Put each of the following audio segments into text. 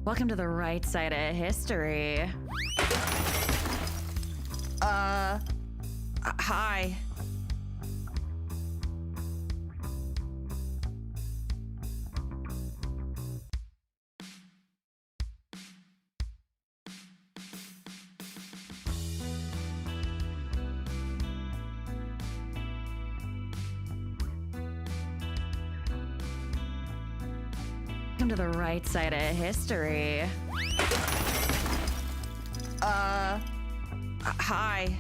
Welcome to the right side of history. Hi. Welcome to the right side of history. Hi.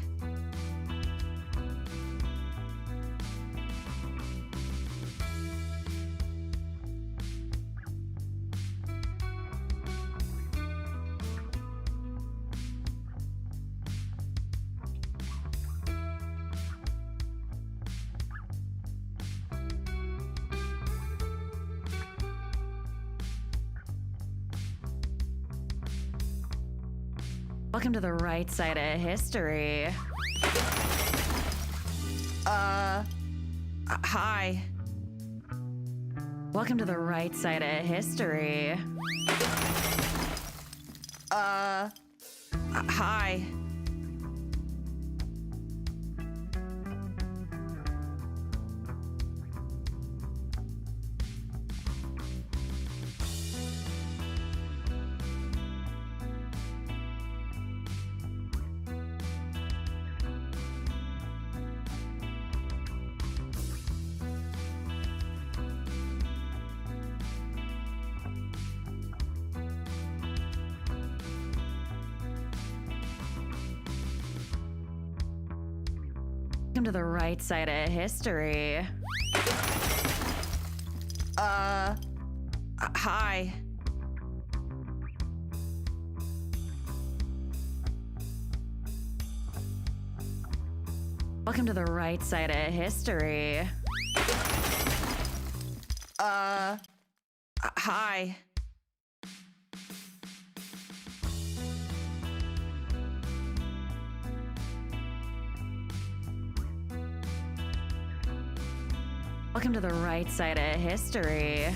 Welcome to the right side of history. Hi. Welcome to the right side of history. Hi. Welcome to the right side of history. Hi. Welcome to the right side of history. Hi. Welcome to the right side of history.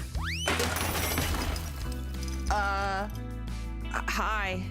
Hi.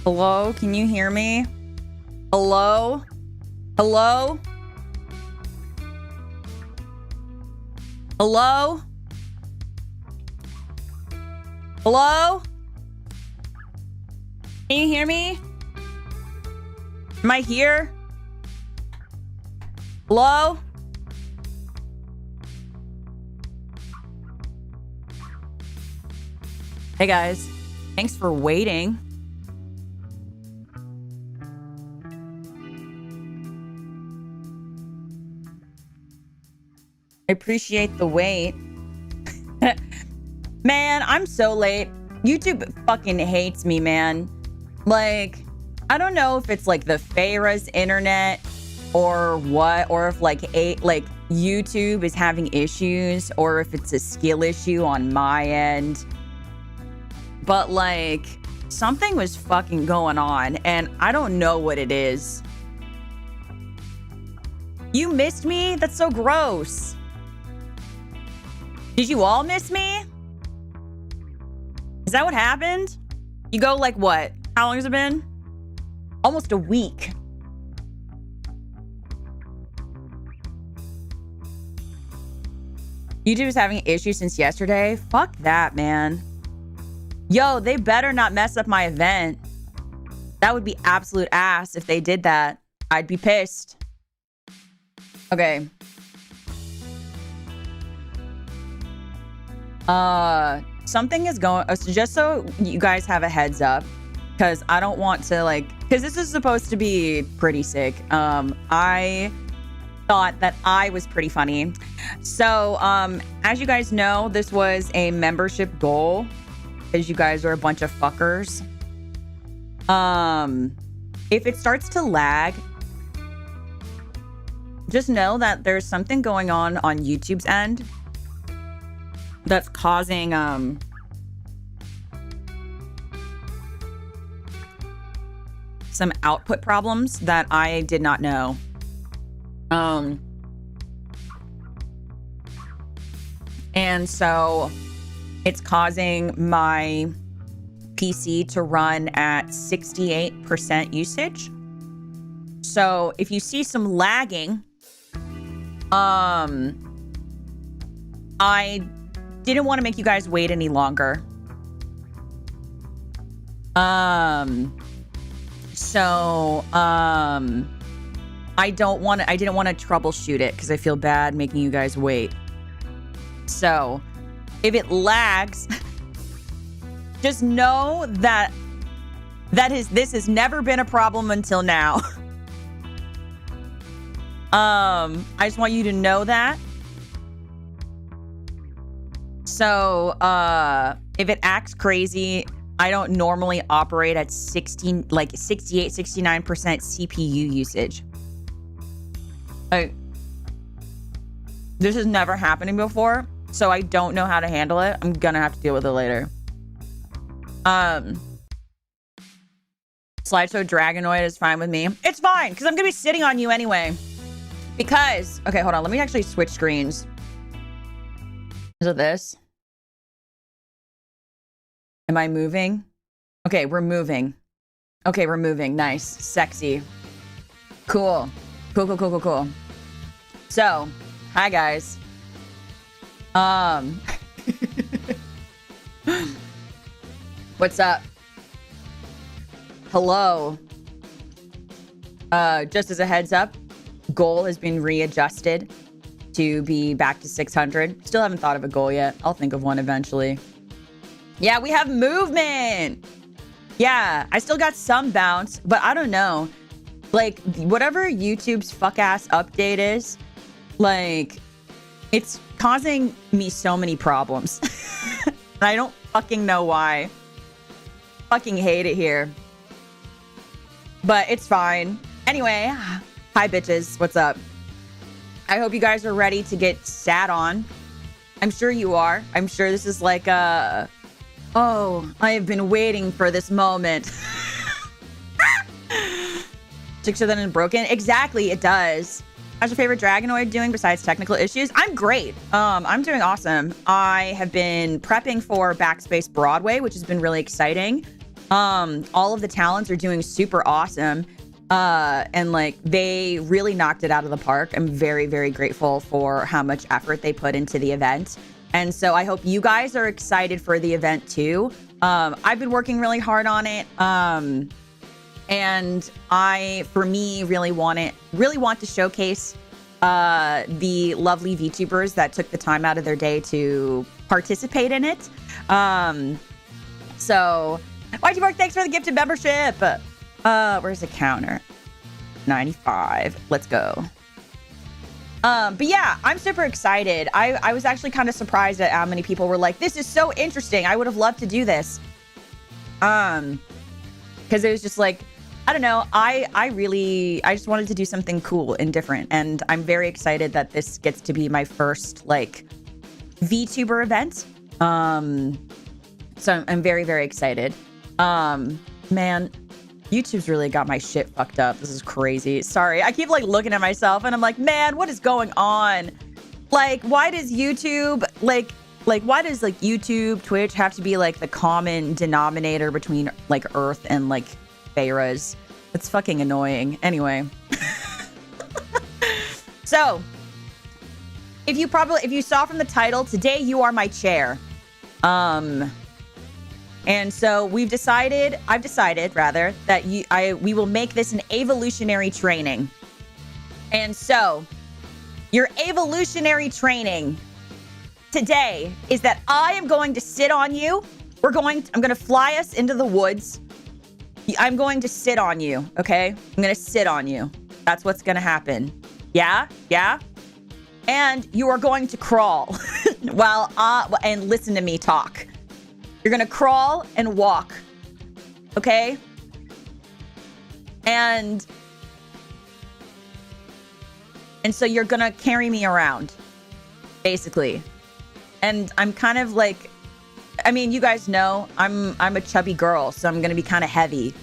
Hello? Can you hear me? Hello? Hello? Hello? Hello? Can you hear me? Am I here? Hello? Hey guys, thanks for waiting. I appreciate the wait. Man, I'm so late. YouTube fucking hates me, man. Like, I don't know if it's like the Farah's internet or what, or if like YouTube is having issues, or if it's a skill issue on my end. But like, something was fucking going on, and I don't know what it is. You missed me? That's so gross. Did you all miss me? Is that what happened? You go like what? How long has it been? Almost a week. YouTube is having issues since yesterday. Fuck that, man. Yo, they better not mess up my event. That would be absolute ass if they did that. I'd be pissed. Okay. Something is going, just so you guys have a heads up, because I don't want to like, because this is supposed to be pretty sick. I thought that I was pretty funny. So, as you guys know, this was a membership goal, because you guys are a bunch of fuckers. If it starts to lag, just know that there's something going on YouTube's end that's causing some output problems that I did not know. And so it's causing my PC to run at 68% usage. So if you see some lagging, I didn't want to make you guys wait any longer. I didn't want to troubleshoot it because I feel bad making you guys wait. So if it lags, just know that this has never been a problem until now. I just want you to know that. So, if it acts crazy, I don't normally operate at 68, 69% CPU usage. This has never happened before, so I don't know how to handle it. I'm gonna have to deal with it later. Slideshow Dragonoid is fine with me. It's fine, because I'm gonna be sitting on you anyway. Because, okay, hold on. Let me actually switch screens. Is it this? Am I moving? Okay, we're moving. Okay, we're moving. Nice. Sexy. Cool. Cool. So, hi guys. What's up? Hello. Just as a heads up, goal has been readjusted to be back to 600. Still haven't thought of a goal yet. I'll think of one eventually. Yeah, we have movement. Yeah, I still got some bounce, but I don't know. Like, whatever YouTube's fuck-ass update is, like, it's causing me so many problems. And I don't fucking know why. Fucking hate it here. But it's fine. Anyway, hi bitches, what's up? I hope you guys are ready to get sat on. I'm sure you are. I'm sure this is like a... Oh, I have been waiting for this moment. Sicker than broken? Exactly, it does. How's your favorite Dragonoid doing besides technical issues? I'm great. I'm doing awesome. I have been prepping for Backspace Broadway, which has been really exciting. All of the talents are doing super awesome. And like they really knocked it out of the park. I'm very, very grateful for how much effort they put into the event. And so I hope you guys are excited for the event too. I've been working really hard on it. And I, for me, really want to showcase the lovely VTubers that took the time out of their day to participate in it. So, YG Mark, thanks for the gifted membership. Where's the counter? 95. Let's go. But yeah, I'm super excited. I was actually kind of surprised at how many people were like, this is so interesting. I would have loved to do this. Because it was just like, I don't know. I just wanted to do something cool and different. And I'm very excited that this gets to be my first like VTuber event. So I'm very, very excited. Man, YouTube's really got my shit fucked up. This is crazy. Sorry. I keep like looking at myself and I'm like, man, what is going on? Like, why does YouTube why does like YouTube, Twitch have to be like the common denominator between like Earth and like Pharaohs? It's fucking annoying. Anyway. So, if you saw from the title, today you are my chair. And so I've decided rather that we will make this an evolutionary training. And so your evolutionary training today is that I am going to sit on you. I'm going to fly us into the woods. I'm going to sit on you. Okay. I'm going to sit on you. That's what's going to happen. Yeah. Yeah. And you are going to crawl and listen to me talk. You're going to crawl and walk. Okay? And so you're going to carry me around, basically. And I'm kind of like, I mean, you guys know I'm a chubby girl, so I'm going to be kind of heavy.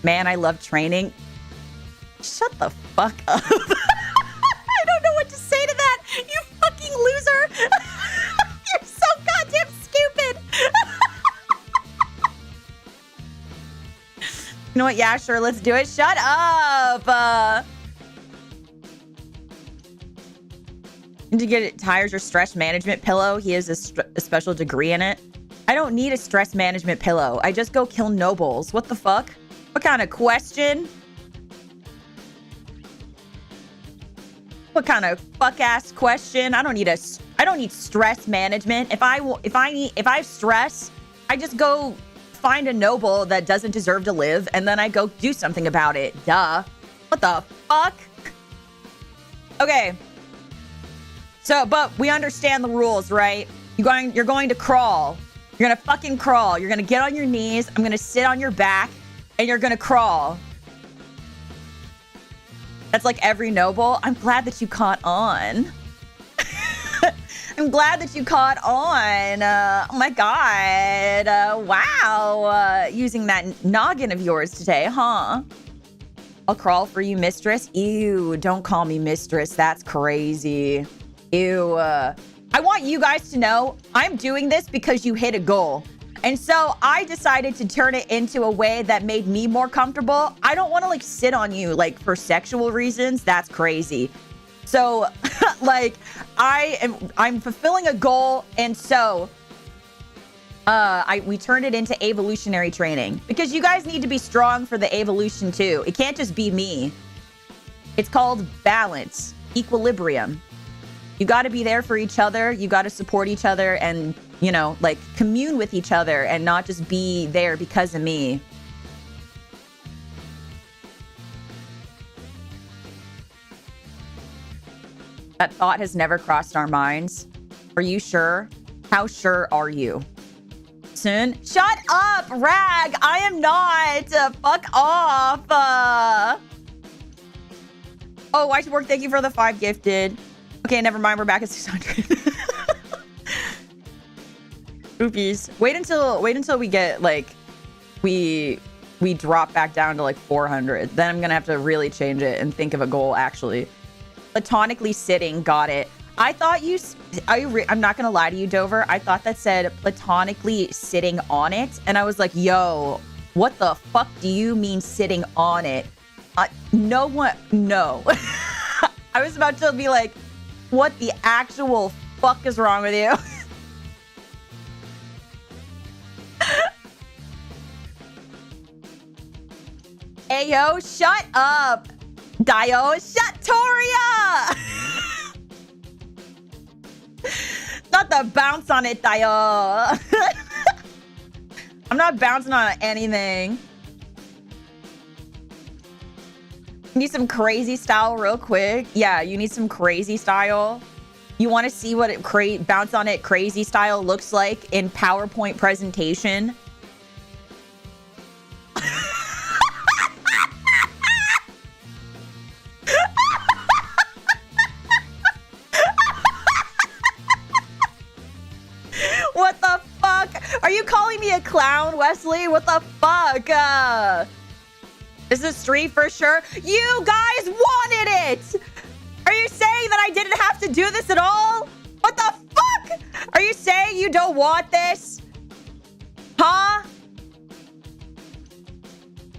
Man, I love training. Shut the fuck up. I don't know what to say to that. You fucking loser. You're so goddamn stupid. You know what? Yeah, sure. Let's do it. Shut up. Need to get Tires or stress management pillow. He has a special degree in it. I don't need a stress management pillow. I just go kill nobles. What the fuck? What kind of question? What kind of fuck-ass question? I don't need stress management. If I have stress, I just go find a noble that doesn't deserve to live, and then I go do something about it. Duh. What the fuck? Okay. So, but we understand the rules, right? You're going to crawl. You're gonna fucking crawl. You're gonna get on your knees. I'm gonna sit on your back, and you're gonna crawl. That's like every noble. I'm glad that you caught on. I'm glad that you caught on. Oh my God. Wow. Using that noggin of yours today, huh? I'll crawl for you, mistress. Ew, don't call me mistress. That's crazy. Ew. I want you guys to know I'm doing this because you hit a goal. And so I decided to turn it into a way that made me more comfortable. I don't want to like sit on you like for sexual reasons. That's crazy. So like I'm fulfilling a goal. And so we turned it into evolutionary training because you guys need to be strong for the evolution too. It can't just be me. It's called balance, equilibrium. You got to be there for each other. You got to support each other and, you know, like commune with each other and not just be there because of me. That thought has never crossed our minds. Are you sure? How sure are you? Soon? Shut up, Rag! I am not! Fuck off! Oh, I should work. Thank you for the 5 gifted. Okay, never mind. We're back at 600. Oopies. Wait until we get like we drop back down to like 400. Then I'm gonna have to really change it and think of a goal actually. Platonically sitting, got it. I thought I'm not gonna lie to you, Dover. I thought that said platonically sitting on it, and I was like, yo, What the fuck do you mean sitting on it? No one, no. I was about to be like, what the actual fuck is wrong with you? Ayo, shut up. Dio, shut Toria. Not the bounce on it, Dio. I'm not bouncing on anything. You need some crazy style real quick. Yeah, you need some crazy style. You want to see what it bounce on it crazy style looks like in PowerPoint presentation? What the fuck? Are you calling me a clown, Wesley? What the fuck? Is this street for sure? You guys wanted it! Are you saying that I didn't have to do this at all? What the fuck? Are you saying you don't want this? Huh?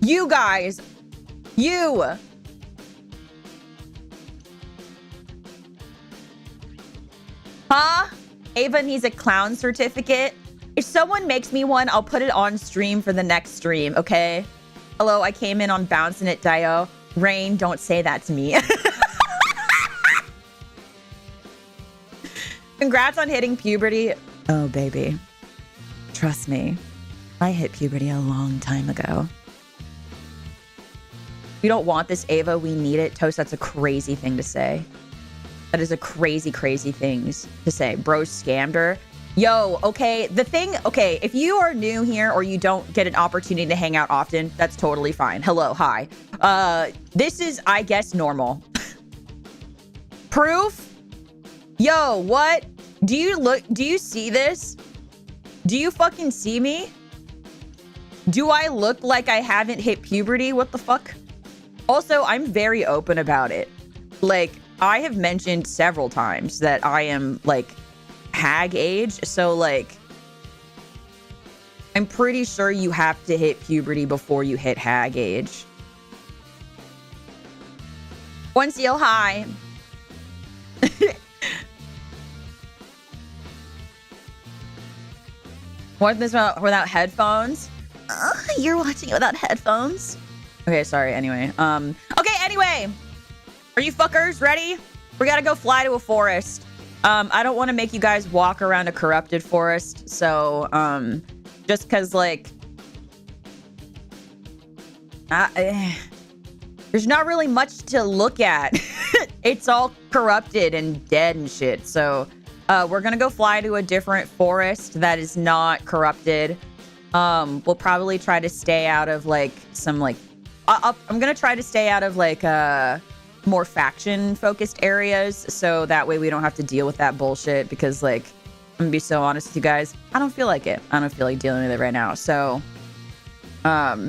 You guys. You. Huh? Ava needs a clown certificate. If someone makes me one, I'll put it on stream for the next stream, okay? Hello, I came in on bouncing it, Dio. Rain, don't say that to me. Congrats on hitting puberty. Oh, baby. Trust me. I hit puberty a long time ago. We don't want this, Ava. We need it. Toast, that's a crazy thing to say. That is a crazy, crazy thing to say. Bro scammed her. Yo, okay. The thing, okay, if you are new here or you don't get an opportunity to hang out often, that's totally fine. Hello, hi. This is, I guess, normal. Proof? Yo, what? Do you see this? Do you fucking see me? Do I look like I haven't hit puberty? What the fuck? Also, I'm very open about it. Like, I have mentioned several times that I am, like, hag age. So, like, I'm pretty sure you have to hit puberty before you hit hag age. One seal high. Watch this without headphones? You're watching it without headphones? Okay, sorry. Anyway. Okay, anyway. Are you fuckers ready? We gotta go fly to a forest. I don't want to make you guys walk around a corrupted forest. So, just because, like, there's not really much to look at. It's all corrupted and dead and shit. So, we're gonna go fly to a different forest that is not corrupted. We'll probably try to stay out of, like, some, like, I'm gonna try to stay out of, like, more faction-focused areas, so that way we don't have to deal with that bullshit, because, like, I'm gonna be so honest with you guys, I don't feel like it. I don't feel like dealing with it right now. So, are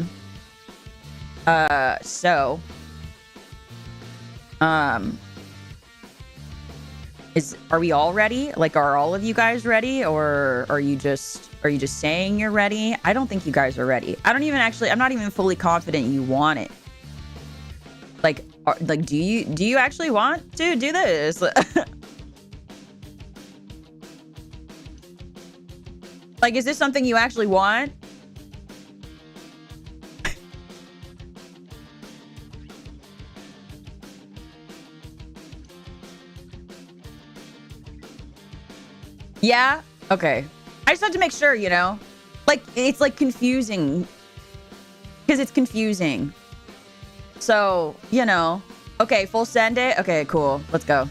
we all ready? Like, are all of you guys ready, or are you just saying you're ready? I don't think you guys are ready. I'm not even fully confident you want it. Like, do you actually want to do this? Like, is this something you actually want? Yeah? Okay. I just have to make sure, you know? Like, it's, like, confusing. Because it's confusing. So, you know. Okay, full send it? Okay, cool. Let's go.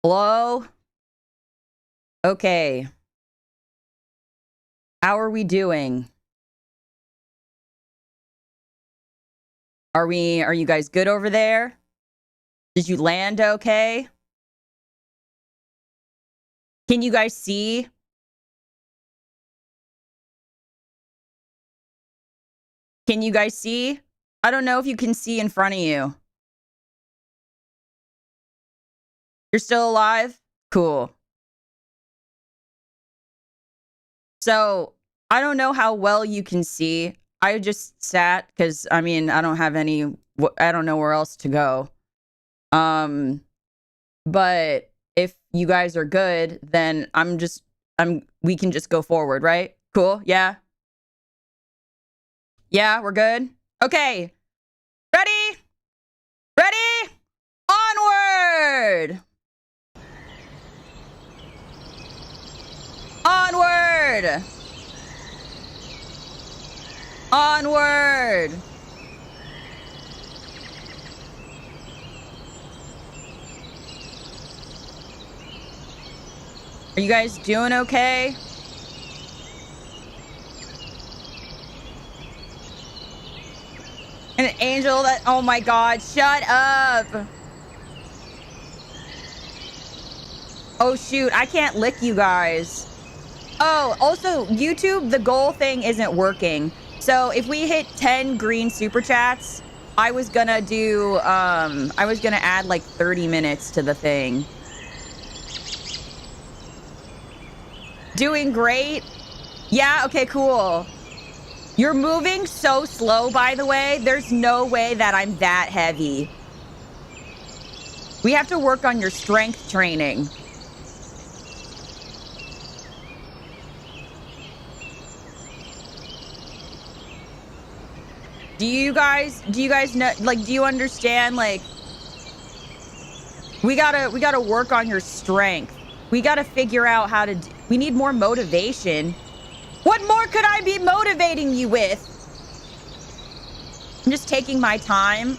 Hello? Okay. How are we doing? Are you guys good over there? Did you land okay? Can you guys see? Can you guys see? I don't know if you can see in front of you. You're still alive? Cool. So, I don't know how well you can see. I just sat because, I mean, I don't know where else to go. But if you guys are good, then we can just go forward, right? Cool. Yeah. Yeah, we're good. Okay. Ready? Ready? Onward! Onward! Onward! Are you guys doing okay? An angel that, oh my God, shut up. Oh shoot, I can't lick you guys. Oh, also YouTube, the goal thing isn't working. So if we hit 10 green super chats, I was gonna add like 30 minutes to the thing. Doing great. Yeah, okay, cool. You're moving so slow, by the way. There's no way that I'm that heavy. We have to work on your strength training. Do you guys know, like, do you understand, like, we gotta work on your strength. We gotta figure out how to, we need more motivation. What more could I be motivating you with? I'm just taking my time.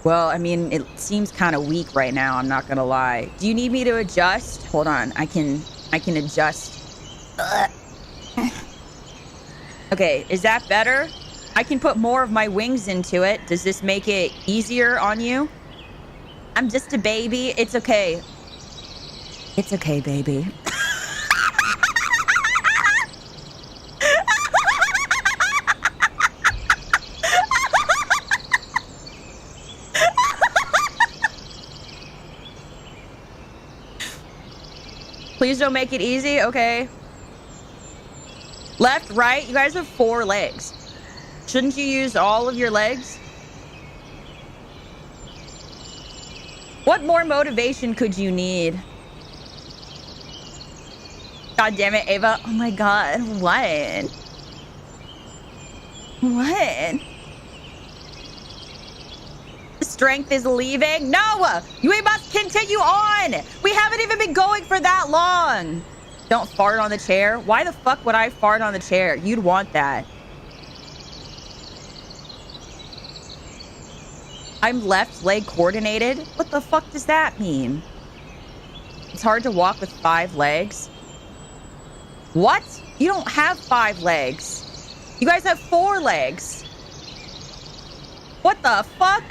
Well, I mean, it seems kind of weak right now, I'm not gonna lie. Do you need me to adjust? Hold on, I can adjust. Okay, is that better? I can put more of my wings into it. Does this make it easier on you? I'm just a baby. It's okay. It's okay, baby. Please don't make it easy. Okay. Left, right. You guys have 4 legs. Shouldn't you use all of your legs? What more motivation could you need? God damn it, Ava. Oh my God. What? What? The strength is leaving? No! We must continue on! We haven't even been going for that long! Don't fart on the chair. Why the fuck would I fart on the chair? You'd want that. I'm left leg coordinated? What the fuck does that mean? It's hard to walk with 5 legs. What? You don't have 5 legs. You guys have 4 legs. What the fuck?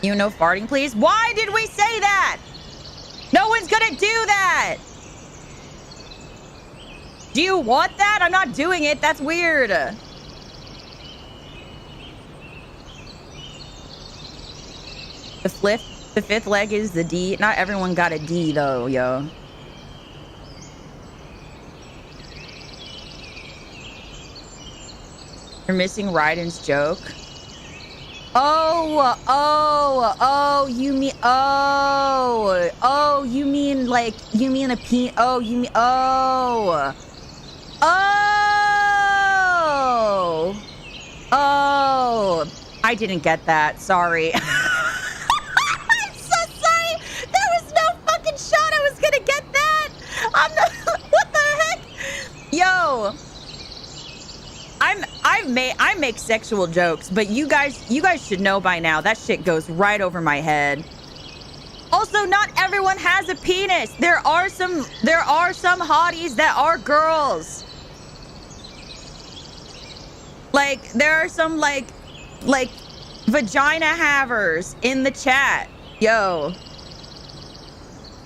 You no farting, please? Why did we say that? No one's gonna do that. Do you want that? I'm not doing it. That's weird. The 5th leg is the D. Not everyone got a D though, yo. You're missing Raiden's joke. You mean like, you mean a peen, I didn't get that, sorry. I'm so sorry, there was no fucking shot I was gonna get that. I'm not, what the heck? Yo. I make sexual jokes, but you guys should know by now that shit goes right over my head. Also, not everyone has a penis. There are some hotties that are girls. Like, there are some like vagina havers in the chat. Yo.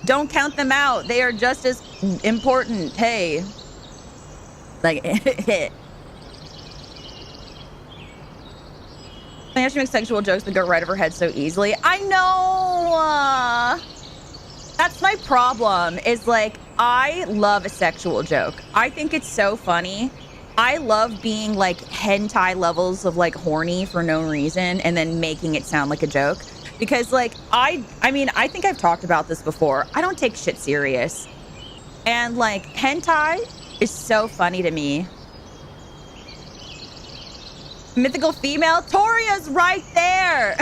Don't count them out. They are just as important. Hey. Like, I have to make sexual jokes that go right over her head so easily. I know. That's my problem. Is like, I love a sexual joke. I think it's so funny. I love being like hentai levels of like horny for no reason and then making it sound like a joke. Because like, I mean, I think I've talked about this before. I don't take shit serious. And like, hentai is so funny to me. Mythical female? Toria's right there!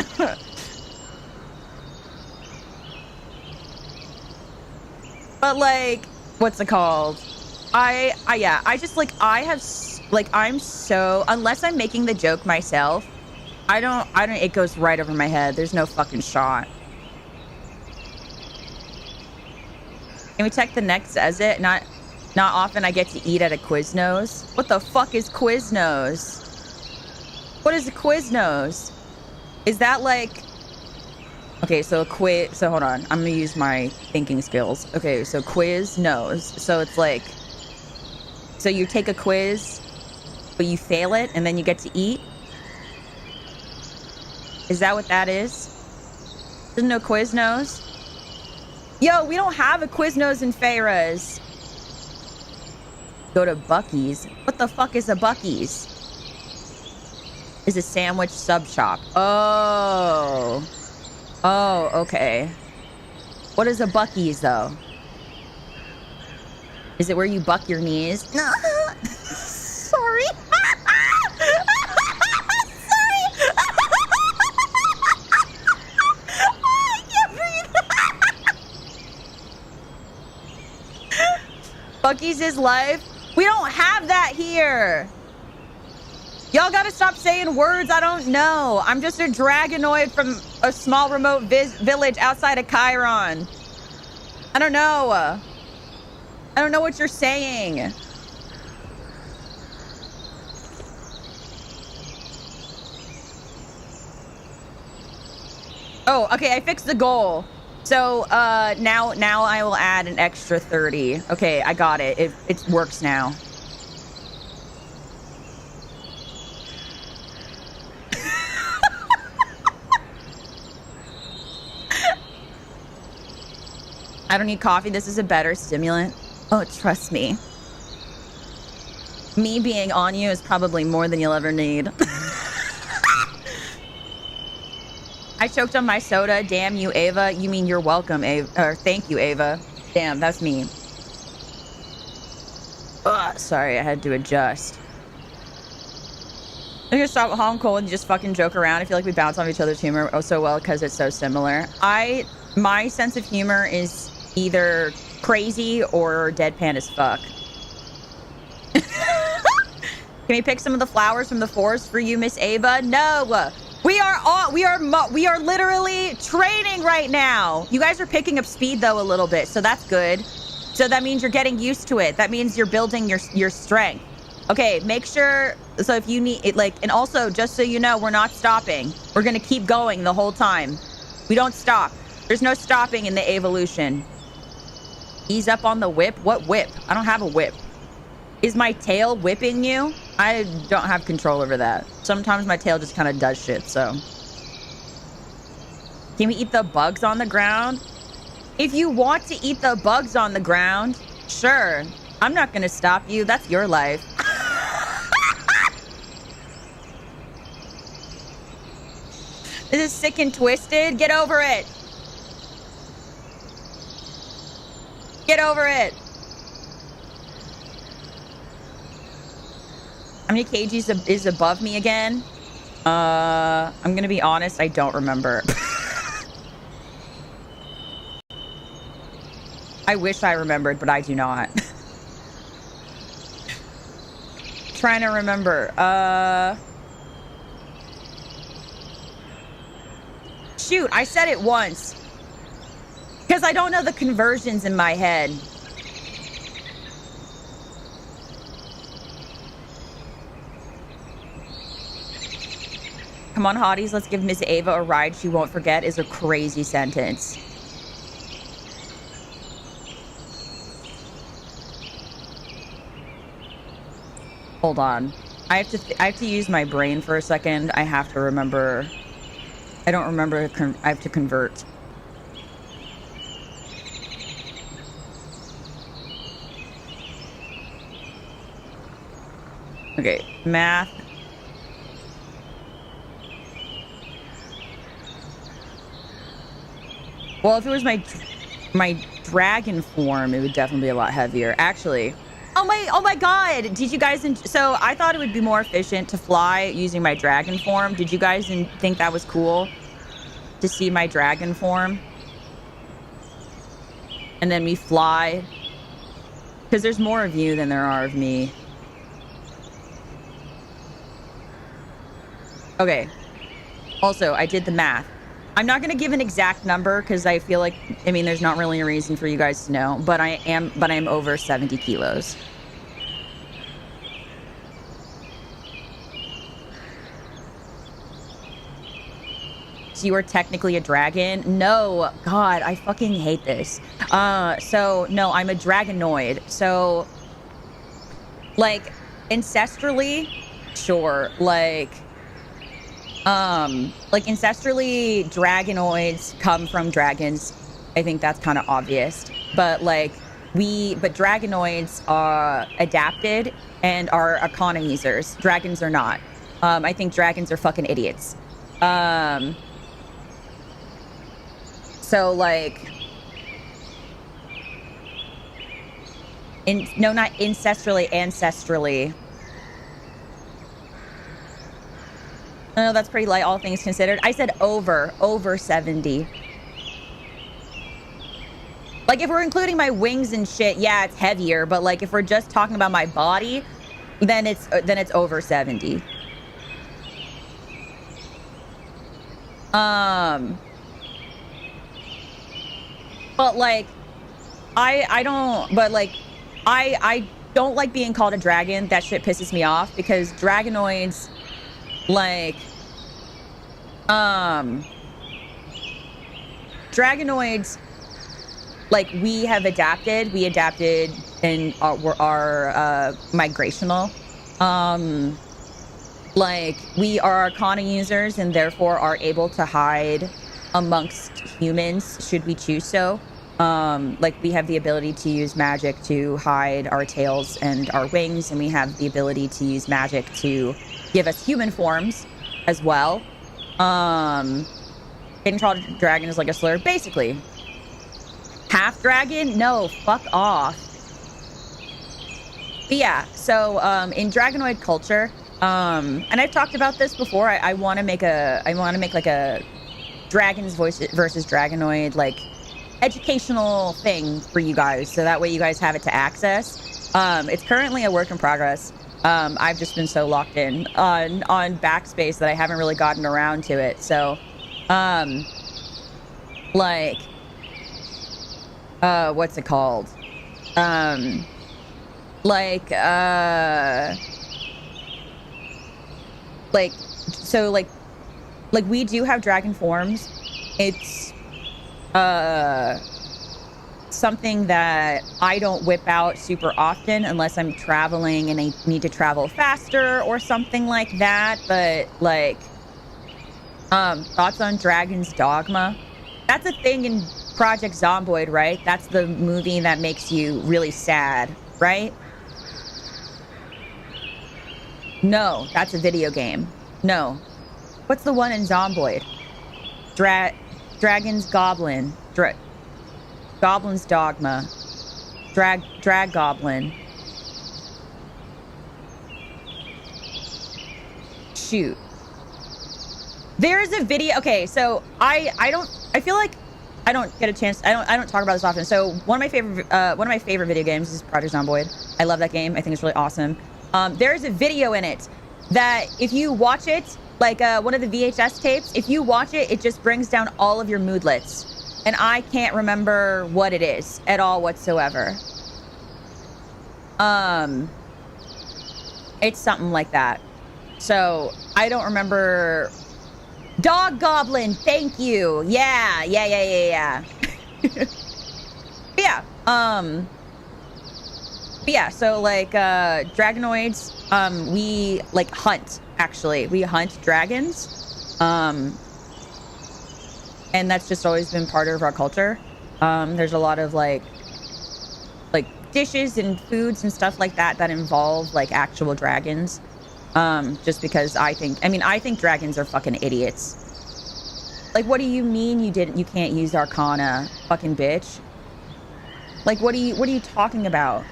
But like, what's it called? I just like, I'm so, unless I'm making the joke myself, I don't, it goes right over my head. There's no fucking shot. Can we check the next exit? Not often I get to eat at a Quiznos. What the fuck is Quiznos? What is a Quiznos? Is that like... Okay, so hold on. I'm gonna use my thinking skills. Okay, so Quiznos. So it's like... So you take a quiz, but you fail it, and then you get to eat? Is that what that is? There's no Quiznos? Yo, we don't have a Quiznos in Farah's. Go to Buc-ee's. What the fuck is a Buc-ee's? Is a sandwich sub shop. Oh. Oh, okay. What is a Buc-ee's though? Is it where you buck your knees? No. Sorry. Sorry. I can't breathe. Buc-ee's is life. We don't have that here. Y'all gotta stop saying words I don't know. I'm just a dragonoid from a small remote village outside of Chiron. I don't know. I don't know what you're saying. Oh, okay, I fixed the goal. So now I will add an extra 30. Okay, I got it. It works now. I don't need coffee. This is a better stimulant. Oh, trust me. Me being on you is probably more than you'll ever need. I choked on my soda. Damn you, Ava. You mean you're welcome, Ava. Or thank you, Ava. Damn, that's me. Ugh, sorry, I had to adjust. I'm gonna stop at Hong Kong and just fucking joke around. I feel like we bounce off each other's humor so well because it's so similar. My sense of humor is either crazy or deadpan as fuck. Can we pick some of the flowers from the forest for you, Miss Ava? No. We are literally training right now. You guys are picking up speed though a little bit, so that's good. So that means you're getting used to it. That means you're building your strength. Okay, make sure, so if you need it, like, and also just so you know, we're not stopping. We're gonna keep going the whole time. We don't stop. There's no stopping in the evolution. Ease up on the whip. What whip? I don't have a whip. Is my tail whipping you? I don't have control over that. Sometimes my tail just kind of does shit, so. Can we eat the bugs on the ground? If you want to eat the bugs on the ground, sure. I'm not gonna stop you. That's your life. This is sick and twisted. Get over it. Get over it. How many kgs is above me again? I'm gonna be honest, I don't remember. I wish I remembered, but I do not. trying to remember. Shoot, I said it once. Because I don't know the conversions in my head. Come on, hotties, let's give Miss Ava a ride she won't forget is a crazy sentence. Hold on. I have to use my brain for a second. I have to remember. I don't remember. I have to convert. Okay, math. Well, if it was my dragon form, it would definitely be a lot heavier. Actually, oh my god, did you guys so I thought it would be more efficient to fly using my dragon form. Did you guys think that was cool to see my dragon form? And then we fly, because there's more of you than there are of me. Okay. Also, I did the math. I'm not going to give an exact number because I feel like, I mean, there's not really a reason for you guys to know, but I am over 70 kilos. So you are technically a dragon? No, God, I fucking hate this. So no, I'm a dragonoid. So like ancestrally, sure, like ancestrally dragonoids come from dragons. I think that's kind of obvious, but like but dragonoids are adapted and are economy users. Dragons are not. I think dragons are fucking idiots. So like no, not ancestrally. No, that's pretty light, all things considered. I said over 70. Like, if we're including my wings and shit, yeah, it's heavier. But, like, if we're just talking about my body, then it's over 70. But, like, I don't like being called a dragon. That shit pisses me off because dragonoids... like dragonoids, like we adapted and are migrational. Like we are arcana users and therefore are able to hide amongst humans should we choose so. Like we have the ability to use magic to hide our tails and our wings, and we have the ability to use magic to give us human forms as well. Getting called a dragon is like a slur, basically. Half dragon? No, fuck off. But yeah, so in dragonoid culture, and I've talked about this before. I want to make like a dragon's voice versus dragonoid like educational thing for you guys, so that way you guys have it to access. It's currently a work in progress. I've just been so locked in on backspace that I haven't really gotten around to it. So, like, what's it called? Like we do have dragon forms. It's, something that I don't whip out super often unless I'm traveling and I need to travel faster or something like that. But like, thoughts on Dragon's Dogma? That's a thing in Project Zomboid, right? That's the movie that makes you really sad, right? No, that's a video game. No. What's the one in Zomboid? Dragon's Goblin. Goblin's Dogma. Drag Goblin. Shoot. There's a video. Okay, so I feel like I don't get a chance. I don't talk about this often. So one of my favorite video games is Project Zomboid. I love that game. I think it's really awesome. There's a video in it that if you watch it, like one of the VHS tapes, if you watch it, it just brings down all of your moodlets. And I can't remember what it is at all whatsoever. It's something like that. So I don't remember. Dog Goblin, thank you. Yeah. Yeah. Yeah, so like dragonoids, we like hunt, actually. We hunt dragons. And that's just always been part of our culture. There's a lot of like dishes and foods and stuff like that that involve like actual dragons. Just because I think dragons are fucking idiots. Like, what do you mean you can't use Arcana, fucking bitch? Like, what are you talking about?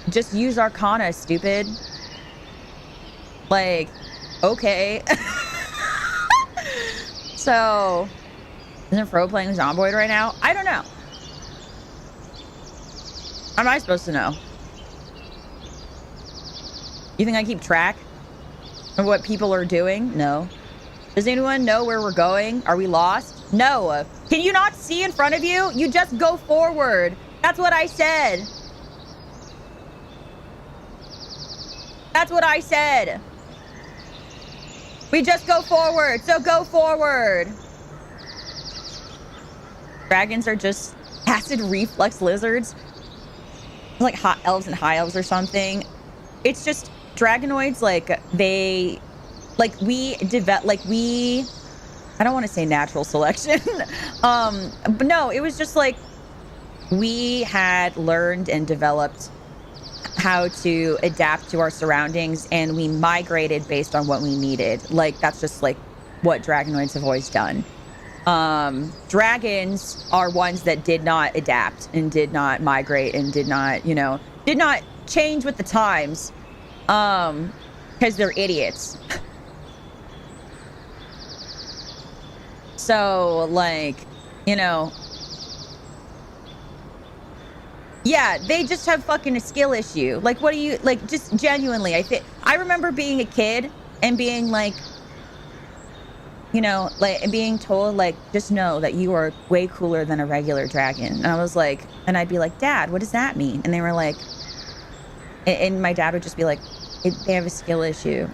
Just use Arcana, stupid. Like, okay. So, isn't Fro playing Zomboid right now? I don't know. How am I supposed to know? You think I keep track of what people are doing? No. Does anyone know where we're going? Are we lost? No. Can you not see in front of you? You just go forward. That's what I said. That's what I said. We just go forward, so go forward. Dragons are just acid reflux lizards. Like hot elves and high elves or something. It's just dragonoids, like they, like we develop, like we, I don't want to say natural selection. But no, it was just like we had learned and developed how to adapt to our surroundings, and we migrated based on what we needed. Like, that's just like what dragonoids have always done. Dragons are ones that did not adapt and did not migrate and did not change with the times, because they're idiots. So, like, yeah, they just have fucking a skill issue. Like, what do you, like, just genuinely, I remember being a kid and being like, like, being told, like, just know that you are way cooler than a regular dragon. And I was like, and I'd be like, Dad, what does that mean? And they were like, and my dad would just be like, they have a skill issue.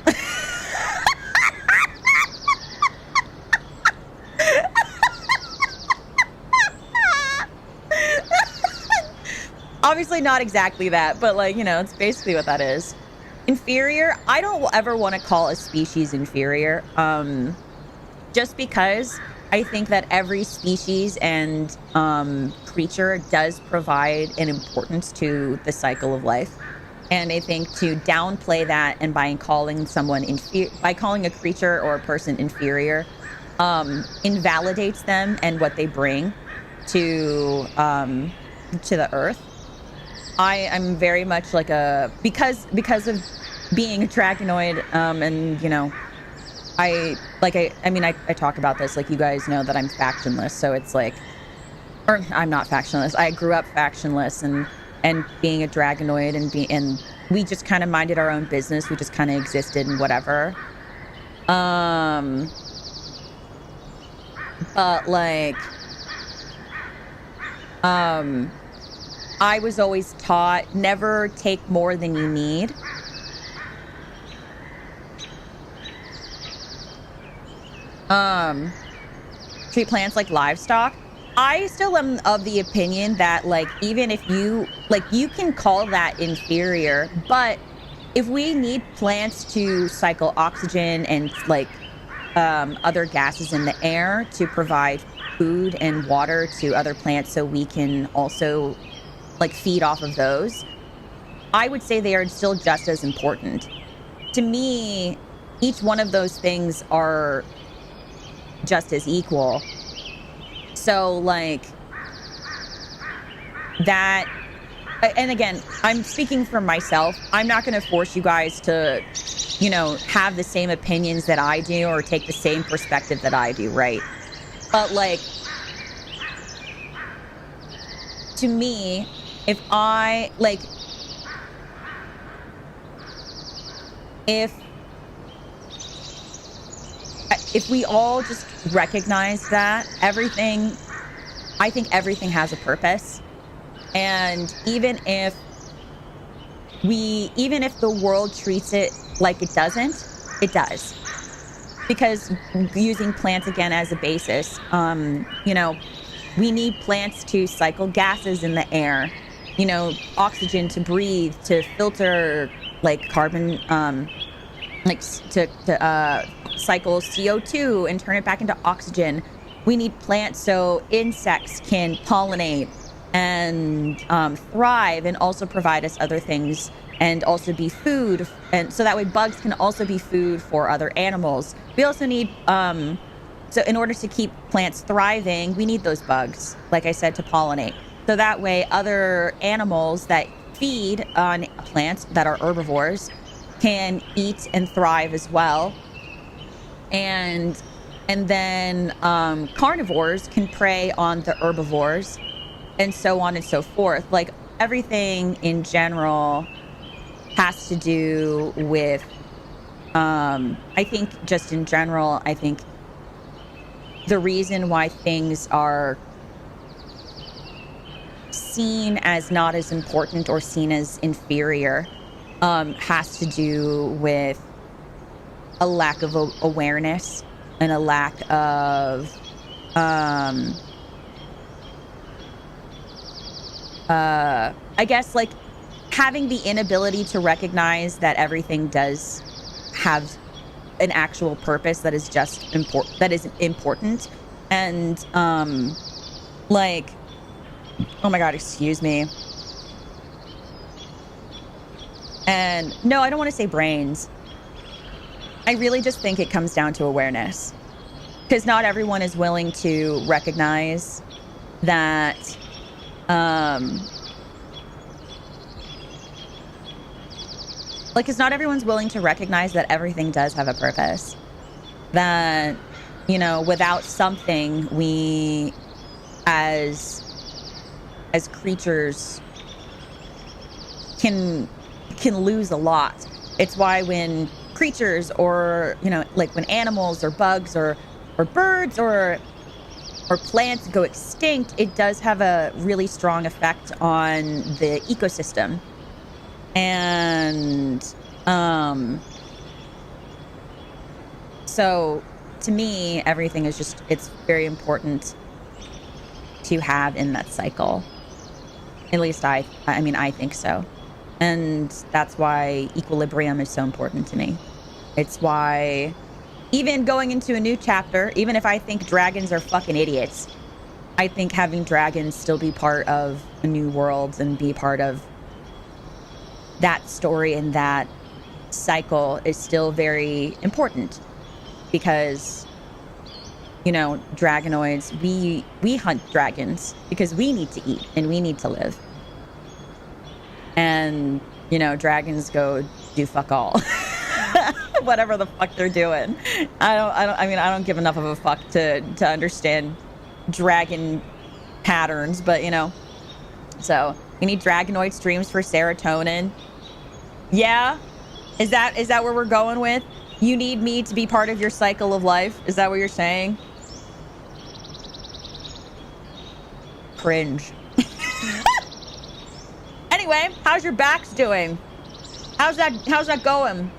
Obviously not exactly that, but like, it's basically what that is. Inferior, I don't ever want to call a species inferior. Just because I think that every species and creature does provide an importance to the cycle of life. And I think to downplay that, and by calling someone by calling a creature or a person inferior, invalidates them and what they bring to the earth. I am very much like because of being a dragonoid, and I talk about this, like, you guys know that I'm factionless, so it's like, or I'm not factionless. I grew up factionless and being a dragonoid, and we just kind of minded our own business. We just kind of existed and whatever. But like, I was always taught never take more than you need. Treat plants like livestock. I still am of the opinion that, like, even if you can call that inferior, but if we need plants to cycle oxygen and like other gases in the air to provide food and water to other plants, so we can also like feed off of those, I would say they are still just as important. To me, each one of those things are just as equal. So like that, and again, I'm speaking for myself. I'm not going to force you guys to, have the same opinions that I do or take the same perspective that I do, right? But like, to me, if I like, if we all just recognize that I think everything has a purpose. And even if the world treats it like it doesn't, it does. Because using plants again as a basis, we need plants to cycle gases in the air, oxygen to breathe, to filter like carbon, to cycle CO2 and turn it back into oxygen. We need plants so insects can pollinate and thrive, and also provide us other things, and also be food, and so that way bugs can also be food for other animals. We also need so in order to keep plants thriving, we need those bugs, like I said, to pollinate, so that way other animals that feed on plants that are herbivores can eat and thrive as well. And then carnivores can prey on the herbivores, and so on and so forth. Like, everything in general has to do with, I think just in general, I think the reason why things are seen as not as important or seen as inferior has to do with a lack of awareness and a lack of I guess, like, having the inability to recognize that everything does have an actual purpose that is just important. And like, oh my god, excuse me. And no, I don't want to say brains. I really just think it comes down to awareness, because not everyone is willing to recognize that because not everyone's willing to recognize that everything does have a purpose, that without something, we as creatures can lose a lot. It's why when creatures, or like when animals or bugs or birds or plants go extinct, it does have a really strong effect on the ecosystem. And so to me, everything is just, it's very important to have in that cycle. At least I think so. And that's why equilibrium is so important to me. It's why, even going into a new chapter, even if I think dragons are fucking idiots, I think having dragons still be part of a new world and be part of that story and that cycle is still very important, because dragonoids, we hunt dragons because we need to eat and we need to live, and dragons go do fuck all. Whatever the fuck they're doing. I don't give enough of a fuck to understand dragon patterns, but so we need dragonoid streams for serotonin. Yeah? Is that where we're going with? You need me to be part of your cycle of life? Is that what you're saying? Cringe. Anyway, how's your backs doing? How's that going?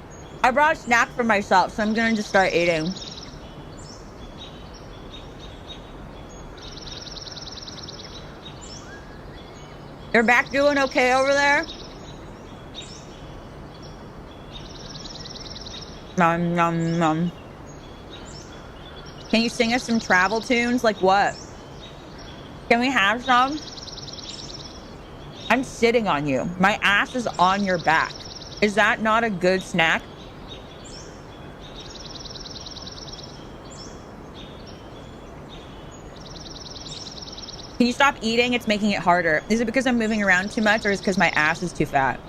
I brought a snack for myself, so I'm gonna just start eating. Your back doing okay over there? Nom, nom, nom. Can you sing us some travel tunes? Like what? Can we have some? I'm sitting on you. My ass is on your back. Is that not a good snack? Can you stop eating? It's making it harder. Is it because I'm moving around too much, or is it because my ass is too fat?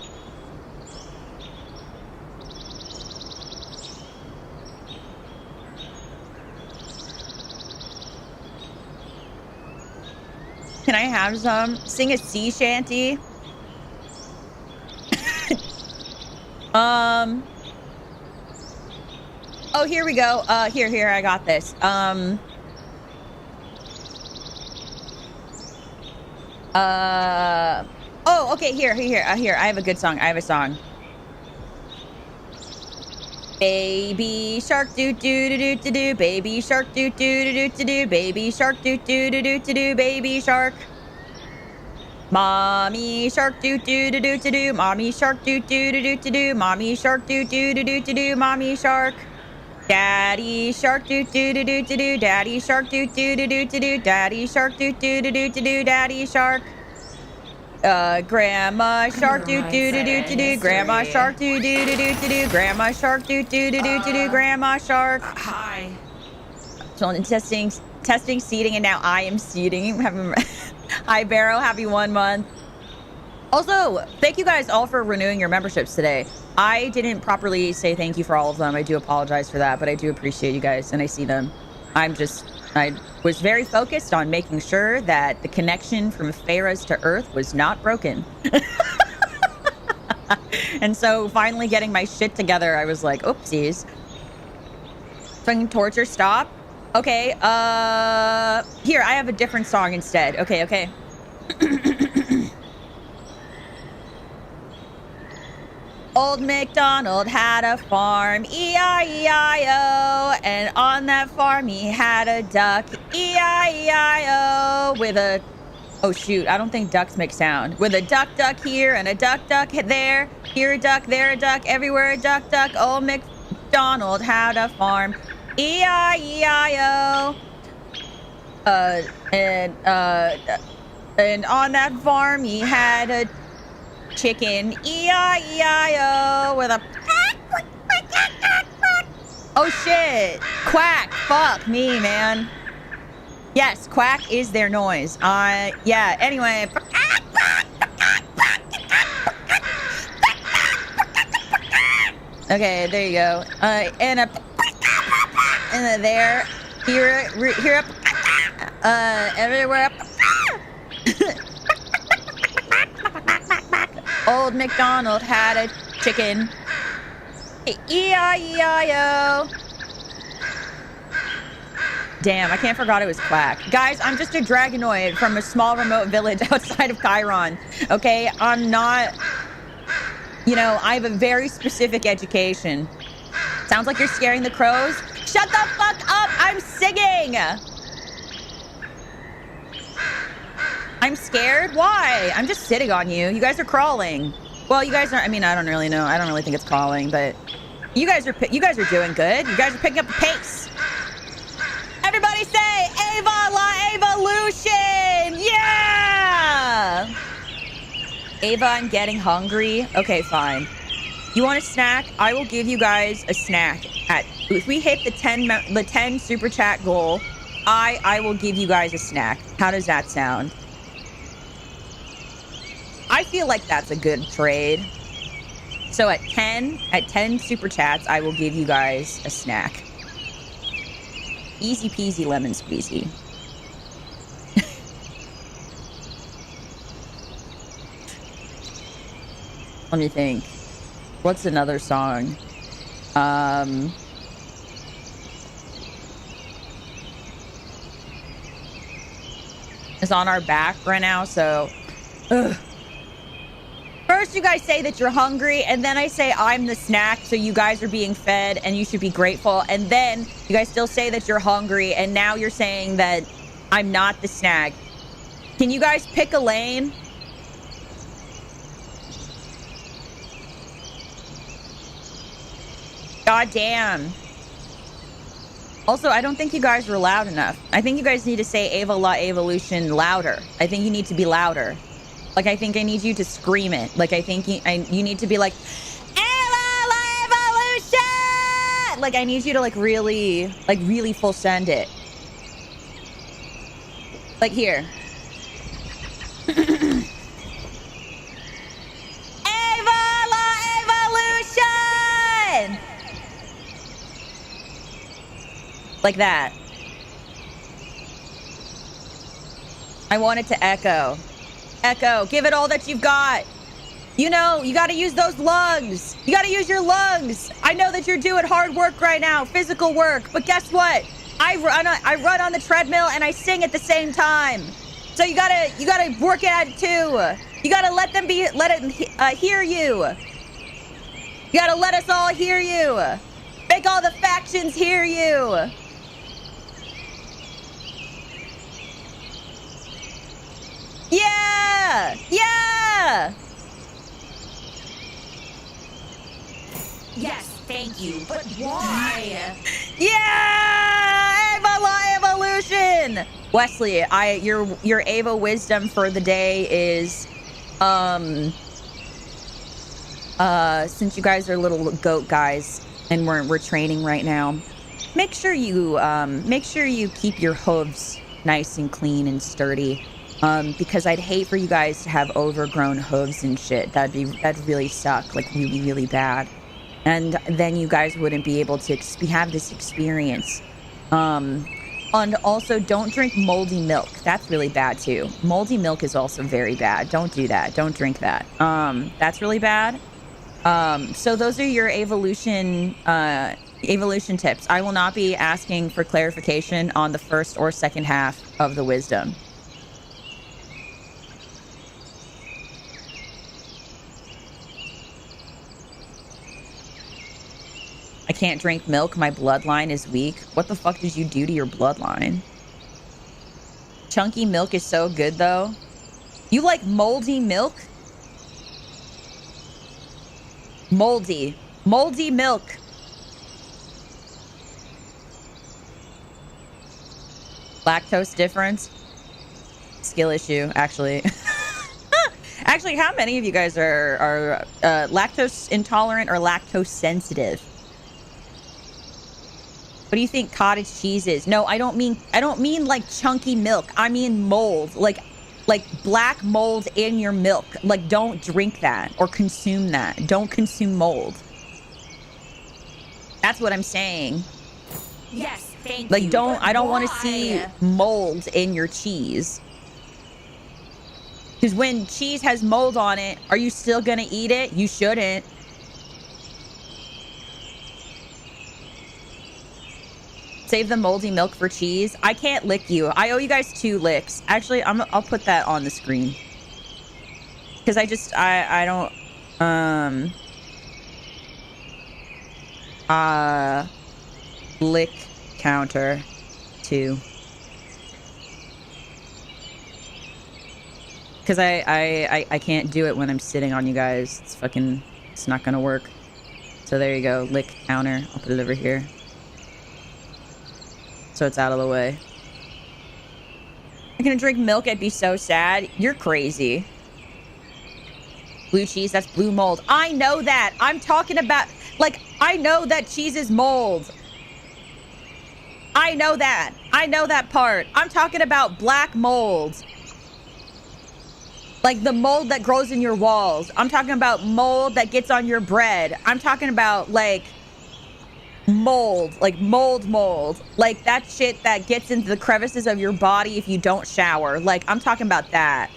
Can I have some? Sing a sea shanty? Oh, here we go. Here, I got this. Oh, okay, here. I have a good song. I have a song. Baby shark doo doo doo doo doo doo. Baby shark doo doo doo doo doo doo. Baby shark doo doo doo doo doo doo. Baby shark. Mommy shark doo doo doo doo doo doo. Mommy shark doo doo doo doo doo doo. Mommy shark doo doo doo doo doo doo. Mommy shark. Daddy shark doo doo doo doo doo doo. Daddy shark doo doo doo doo doo doo. Daddy shark doo doo doo doo doo doo. Daddy shark. Grandma shark doo doo doo doo doo doo. Grandma shark doo doo doo doo doo doo. Grandma shark doo doo doo doo doo doo. Grandma shark. Hi. So testing seating, and now I am seating. Hi Barrow, happy 1 month. Also, thank you guys all for renewing your memberships today. I didn't properly say thank you for all of them. I do apologize for that, but I do appreciate you guys and I see them. I was very focused on making sure that the connection from Pharaohs to Earth was not broken. And so finally getting my shit together, I was like, oopsies. Fucking torture, stop. Okay, here, I have a different song instead. Okay. Old MacDonald had a farm, E-I-E-I-O, and on that farm he had a duck, E-I-E-I-O, with a, oh shoot, I don't think ducks make sound, with a duck here and a duck there, here a duck, there a duck, everywhere a duck. Old MacDonald had a farm, E-I-E-I-O, and on that farm he had a chicken, E-I-E-I-O, with a oh shit, quack, fuck me, man. Yes, quack is their noise. Yeah, anyway. Okay, there you go. And there, here, everywhere. Old MacDonald had a chicken. E-I-E-I-O. Damn, I can't forgot it was quack. Guys, I'm just a dragonoid from a small remote village outside of Chiron. Okay, I'm not, you know, I have a very specific education. Sounds like you're scaring the crows. Shut the fuck up, I'm singing. I'm scared? Why? I'm just sitting on you. You guys are crawling. Well, you guys are, I mean, I don't really know. I don't really think it's crawling, but you guys are doing good. You guys are picking up the pace. Everybody say Ava La Evolution! Yeah! Ava, I'm getting hungry. Okay, fine. You want a snack? I will give you guys a snack. If we hit the 10 super chat goal, I will give you guys a snack. How does that sound? I feel like that's a good trade. So at 10 super chats, I will give you guys a snack. Easy peasy lemon squeezy. Let me think. What's another song? It's on our back right now, so... Ugh. First, you guys say that you're hungry, and then I say I'm the snack, so you guys are being fed, and you should be grateful. And then you guys still say that you're hungry, and now you're saying that I'm not the snack. Can you guys pick a lane? God damn. Also, I don't think you guys were loud enough. I think you guys need to say Ava La Evolution louder. I think you need to be louder. Like, I think I need you to scream it. Like, I think you need to be like, Ava La Evolution! Like, I need you to, really full send it. Like, here. Ava La Evolution! Like that. I want it to echo. Echo, give it all that you've got. You know, you got to use those lungs. You got to use your lungs. I know that you're doing hard work right now, physical work, but guess what? I run on the treadmill and I sing at the same time. So you gotta work at it too. You gotta let it hear you. You gotta let us all hear you. Make all the factions hear you. Yeah! Yeah! Yes, thank you, but why? Yeah! Evolution! Wesley, your Ava wisdom for the day is since you guys are little goat guys and we're training right now, make sure you keep your hooves nice and clean and sturdy. Because I'd hate for you guys to have overgrown hooves and shit. That'd really suck, like really, really bad. And then you guys wouldn't be able to have this experience. And also, don't drink moldy milk. That's really bad too. Moldy milk is also very bad. Don't do that. Don't drink that. That's really bad. So those are your evolution tips. I will not be asking for clarification on the first or second half of the wisdom. I can't drink milk. My bloodline is weak. What the fuck did you do to your bloodline? Chunky milk is so good, though. You like moldy milk? Moldy milk. Lactose difference? Skill issue, actually. Actually, how many of you guys are lactose intolerant or lactose sensitive? What do you think cottage cheese is? No, I don't mean like chunky milk. I mean mold, like black mold in your milk. Like, don't drink that or consume that. Don't consume mold. That's what I'm saying. Yes, thank you. Like, I don't want to see mold in your cheese. Because when cheese has mold on it, are you still gonna eat it? You shouldn't. Save the moldy milk for cheese. I can't lick you. I owe you guys 2 licks. Actually, I'll put that on the screen. Because I don't... lick counter 2. Because I can't do it when I'm sitting on you guys. It's not gonna work. So there you go. Lick counter. I'll put it over here. So it's out of the way. I'm gonna drink milk. I'd be so sad. You're crazy. Blue cheese, that's blue mold. I know that. I'm talking about, like, I know that cheese is mold. I know that. I know that part. I'm talking about black mold. Like the mold that grows in your walls. I'm talking about mold that gets on your bread. I'm talking about, like, mold, like mold, like that shit that gets into the crevices of your body if you don't shower. Like, I'm talking about that.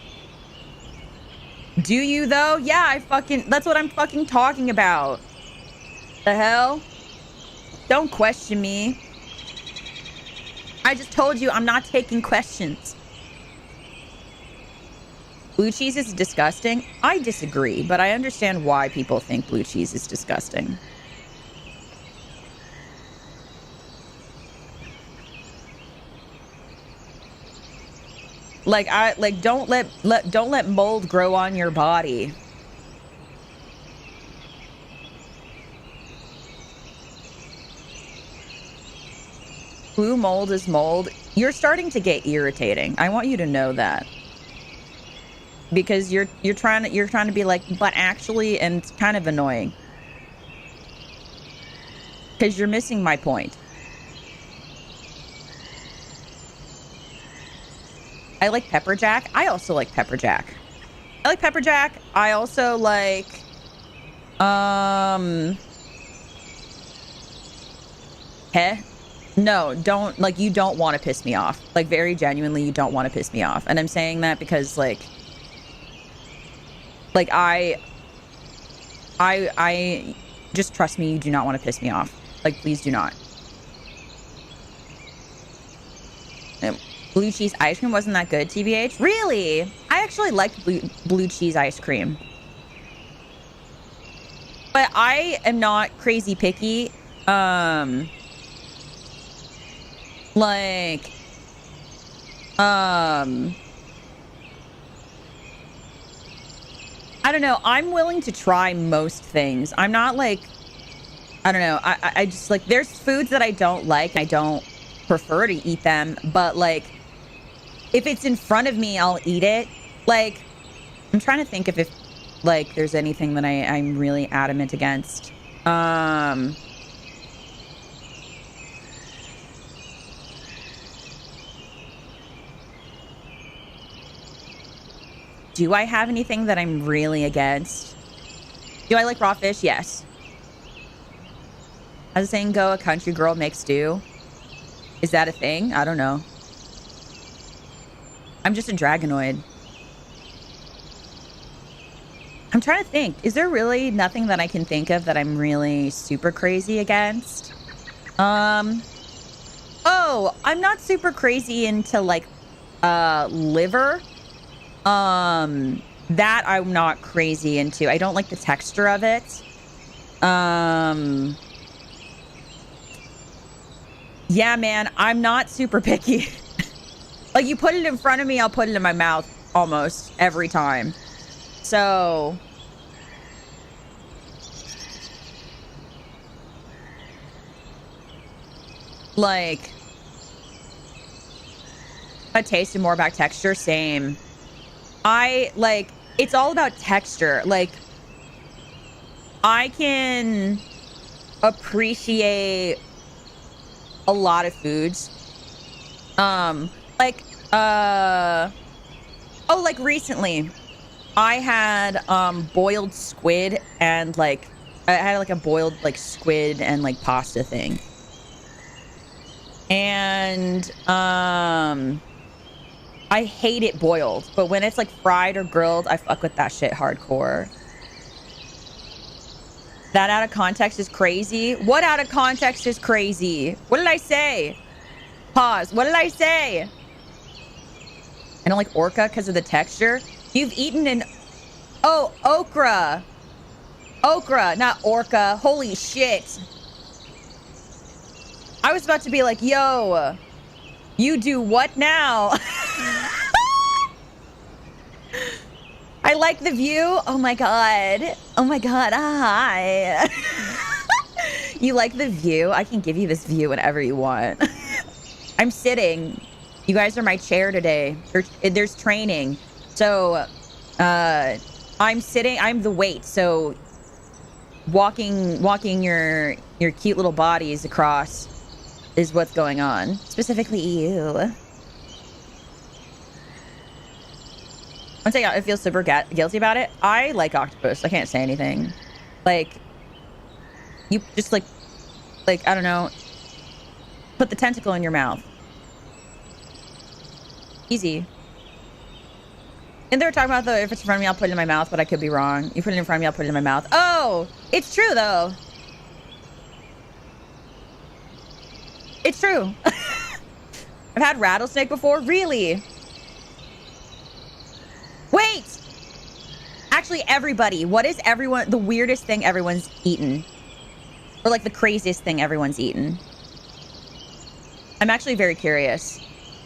Do you though? Yeah, that's what I'm fucking talking about. The hell? Don't question me. I just told you I'm not taking questions. Blue cheese is disgusting. I disagree, but I understand why people think blue cheese is disgusting. Like, don't let mold grow on your body. Blue mold is mold. You're starting to get irritating. I want you to know that. Because you're trying to be like, but actually, and it's kind of annoying. Because you're missing my point. I like pepper jack. I also like pepper jack. I like pepper jack. I also like no, don't, like, you don't want to piss me off. Like, very genuinely, you don't want to piss me off. And I'm saying that because like I just trust me, you do not want to piss me off. Like, please do not. Blue cheese ice cream wasn't that good, TBH? Really? I actually liked blue cheese ice cream. But I am not crazy picky. Like, I don't know. I'm willing to try most things. I'm not like, I don't know. I just like, there's foods that I don't like. I don't prefer to eat them. But like, if it's in front of me, I'll eat it. Like, I'm trying to think if like, there's anything that I'm really adamant against. Do I have anything that I'm really against? Do I like raw fish? Yes. How's the saying go? A country girl makes stew. Is that a thing? I don't know. I'm just a dragonoid. I'm trying to think. Is there really nothing that I can think of that I'm really super crazy against? Oh, I'm not super crazy into like liver. That I'm not crazy into. I don't like the texture of it. Yeah, man, I'm not super picky. Like, you put it in front of me, I'll put it in my mouth almost every time. So, like, I tasted more about texture. Same. I like, it's all about texture. Like, I can appreciate a lot of foods. Like, oh, like recently I had boiled squid, and like I had like a boiled like squid and like pasta thing. And I hate it boiled, but when it's like fried or grilled, I fuck with that shit hardcore. That out of context is crazy. What out of context is crazy? What did I say? Pause. What did I say? I don't like orca because of the texture. You've eaten an... Oh, okra. Okra, not orca. Holy shit. I was about to be like, yo, you do what now? I like the view. Oh my god. Oh my god. Hi. You like the view? I can give you this view whenever you want. I'm sitting. You guys are my chair today. There's training. So, I'm sitting. I'm the weight. So, walking your cute little bodies across is what's going on. Specifically you. Once I feel super guilty about it, I like octopus. I can't say anything. Like, you just like, I don't know, put the tentacle in your mouth. Easy. And they were talking about, though, if it's in front of me, I'll put it in my mouth, but I could be wrong. You put it in front of me, I'll put it in my mouth. Oh, it's true, though. It's true. I've had rattlesnake before. Really? Wait! Actually, everybody. What is the weirdest thing everyone's eaten? Or, like, the craziest thing everyone's eaten? I'm actually very curious.